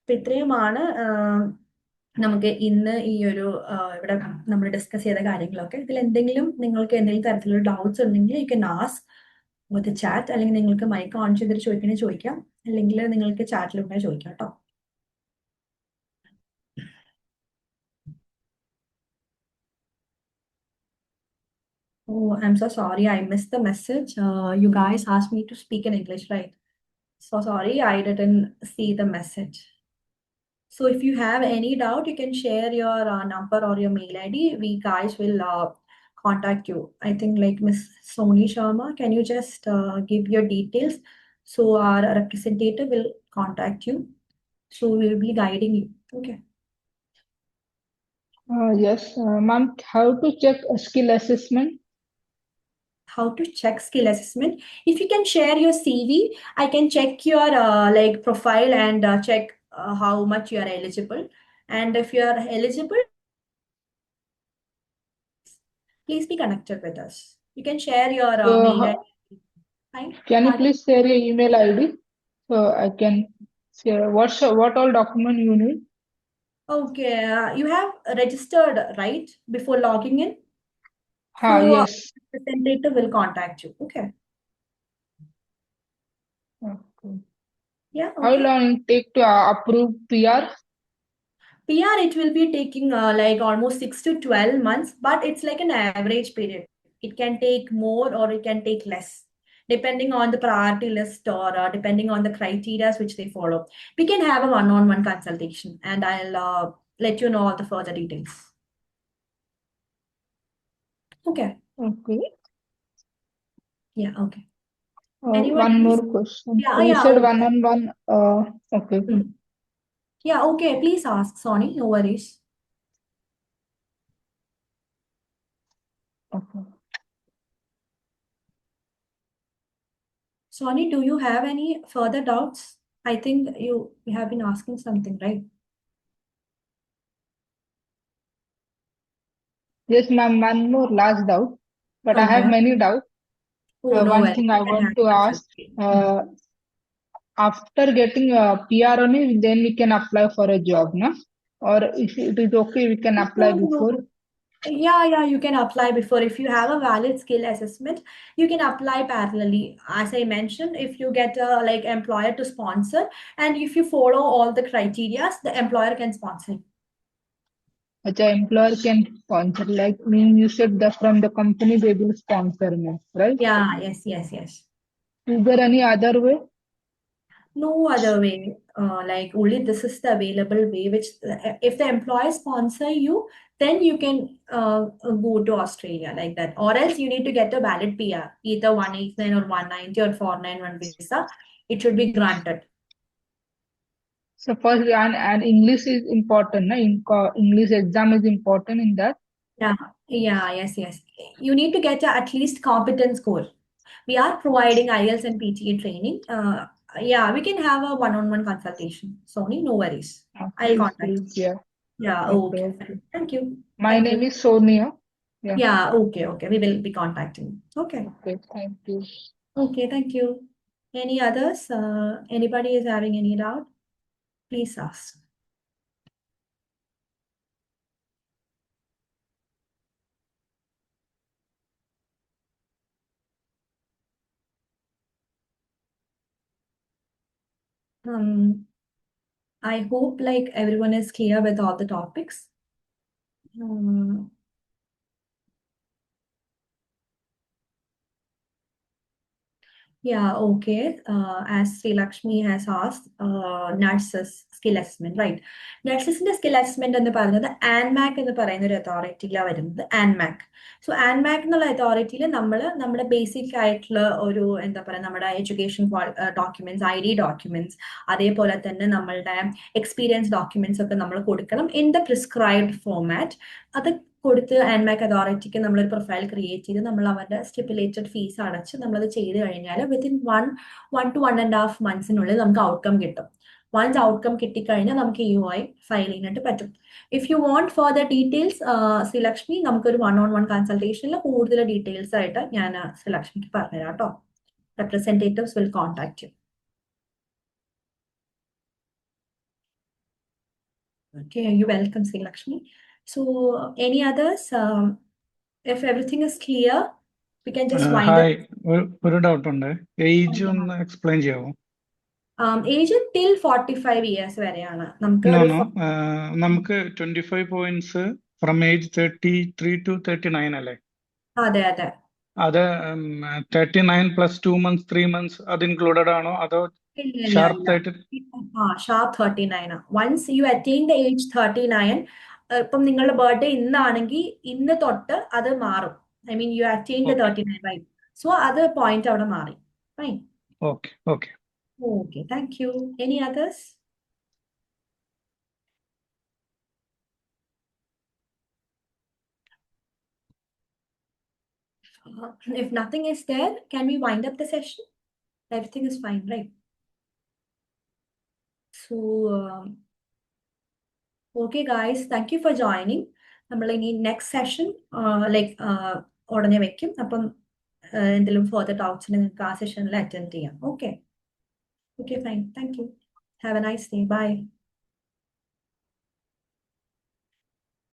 അപ്പൊ ഇത്രയുമാണ് നമുക്ക് ഇന്ന് ഈ ഒരു ഇവിടെ നമ്മൾ ഡിസ്കസ് ചെയ്ത കാര്യങ്ങളൊക്കെ. ഇതിൽ എന്തെങ്കിലും നിങ്ങൾക്ക് എന്തെങ്കിലും തരത്തിലുള്ള ഡൗട്ട്സ് ഉണ്ടെങ്കിൽ you can ask with chat, അല്ലെങ്കിൽ നിങ്ങൾക്ക് മൈക്ക് ഓൺ ചെയ്തിട്ട് ചോദിക്കാം, അല്ലെങ്കിൽ നിങ്ങൾക്ക് ചാറ്റിലൂടെ ചോദിക്കാം കേട്ടോ. Oh, I'm so sorry. I missed the message. You guys asked me to speak in English, right? So sorry, I didn't see the message. So if you have any doubt, you can share your number or your mail ID. We guys will contact you. I think like Miss Soni Sharma, can you just give your details? So our representative will contact you. So we will be guiding you. Okay. Yes, ma'am, how to check a skill assessment? How to check skill assessment? If you can share your CV, I can check your like profile and check how much you are eligible. And if you are eligible, please be connected with us. You can share your mail ID. Fine. Can you please share your email ID so I can share what all document you need? Okay, you have registered, right, before logging in? Ha, So yes. representative will contact you. Okay. Okay. Yeah, How okay. long it take to approve PR? PR, it will be taking like almost 6 to 12 months, but it's like an average period. It can take more or it can take less, depending on the priority list or depending on the criteria which they follow. We can have a one-on-one consultation and I'll let you know all the further details. Okay. Okay. Yeah, okay. Anyone One else? more question. Yeah, You yeah, said okay. one-on-one. Okay. Yeah, okay. Please ask, Sonny. No worries. Okay. Sonny, do you have any further doubts? I think you have been asking something, right? Yes, ma'am. One more last doubt, but I have Okay. many doubts. Oh, no One worries. thing You I can want have to ask. consultation. After getting a PR only, then we can apply for a job, no? Or if it is okay, we can apply No, no. before. Yeah, you can apply before. If you have a valid skill assessment, you can apply parallelly. As I mentioned, if you get a like employer to sponsor, and if you follow all the criteria, the employer can sponsor you. Which a employer can sponsor. Like mean you said that from the company they will sponsor me, right? Yeah, yes. Is there any other way? No other way. Like only this is the available way, which if the employer sponsor you, then you can go to Australia like that. Or else you need to get a valid PR, either 189 or 190 or 491 visa. It should be granted. So first, and English is important, na? English exam is important in that. Yes. You need to get at least competence score. We are providing IELTS and PTA training. Yeah, we can have a one-on-one consultation. Sony, no worries. I'll Please, contact you. please, yeah. Yeah, Okay, okay. okay. Thank you. My Thank name you. is Sonia. Yeah. Yeah, okay. We will be contacting you. Okay. Okay, thank you. Okay, thank you. Any others? Anybody is having any doubt? Please ask. I hope like everyone is clear with all the topics. Yeah, okay. As Sri Lakshmi has asked, nurses skill assessment, right? നഴ്സസിന്റെ സ്കിൽ അസസ്മെന്റ് എന്ന് പറയുന്നത് ആൻമാക് എന്ന് പറയുന്ന ഒരു അതോറിറ്റിയിലാണ് വരുന്നത്. ആൻമാക്. സോ ആൻമാക് എന്നുള്ള അതോറിറ്റിയിൽ നമ്മൾ നമ്മുടെ ബേസിക് ആയിട്ടുള്ള ഒരു എന്താ പറയുക നമ്മുടെ എഡ്യൂക്കേഷൻ ഡോക്യുമെന്റ്സ്, ID ഡോക്യുമെന്റ്സ്, അതേപോലെ തന്നെ നമ്മളുടെ എക്സ്പീരിയൻസ് ഡോക്യുമെന്റ്സ് ഒക്കെ നമ്മൾ കൊടുക്കണം ഇൻ ദ പ്രിസ്ക്രൈബ്ഡ് ഫോമാറ്റ്. അത് കൊടുത്ത് ആൻമാക് അതോറിറ്റിക്ക് നമ്മളൊരു പ്രൊഫൈൽ ക്രിയേറ്റ് ചെയ്ത് നമ്മൾ അവരുടെ സ്റ്റിപ്പുലേറ്റഡ് ഫീസ് അടച്ച് നമ്മളത് ചെയ്ത് കഴിഞ്ഞാൽ വിത്തിൻ 1 to 1.5 months നമുക്ക് ഔട്ട്കം കിട്ടും. വൺസ് ഔട്ട്കം കിട്ടിക്കഴിഞ്ഞാൽ നമുക്ക് EOI ഫയൽ ചെയ്യാനായിട്ട് പറ്റും. If you want further details Sreelakshmi, നമുക്കൊരു 1-on-1 കൺസൾട്ടേഷനിൽ കൂടുതൽ ഡീറ്റെയിൽസ് ആയിട്ട് ഞാൻ ശ്രീലക്ഷ്മിക്ക് പറഞ്ഞുതരാം കേട്ടോ. Representatives will contact you. Okay, you're welcome, Sri Lakshmi. So, any others? If everything is clear, we can just wind up. Hi, ഒരു ഡൗട്ട് ഉണ്ട്. ഏജ് ഒന്ന് എക്സ്പ്ലെയിൻ ചെയ്യാമോ? ഏജ് ടിൽ 45 years വരെയാണ്. നമുക്ക് 25 points ഫ്രം ഏജ് 33 to 39 അല്ലേ? അതെ. അത് 39 plus 2 months 3 months അത് ഇൻക്ലൂഡഡ് ആണോ അതോ sharp 30? Sharp 39. Once you attain the age 39, ഇപ്പം നിങ്ങളുടെ ബർത്ത്ഡേ ഇന്നാണെങ്കിൽ ഇന്ന് തൊട്ട് അത് മാറും. I mean you attain the 39, right? So അത് പോയിന്റ് അവിടെ മാറി. Fine. Okay, thank you. Any others? If nothing is there, can we wind up the session? Everything is fine, right? So, okay, guys, thank you for joining. നമ്മൾ ഇനി നെക്സ്റ്റ് സെഷൻ ഉടനെ വെക്കും. അപ്പം എന്തെങ്കിലും ഫർദർ ഡൗട്ട്സ് നിങ്ങൾക്ക് ആ സെഷനിൽ അറ്റൻഡ് ചെയ്യാം. Okay, fine. Thank you. Have a nice day. By.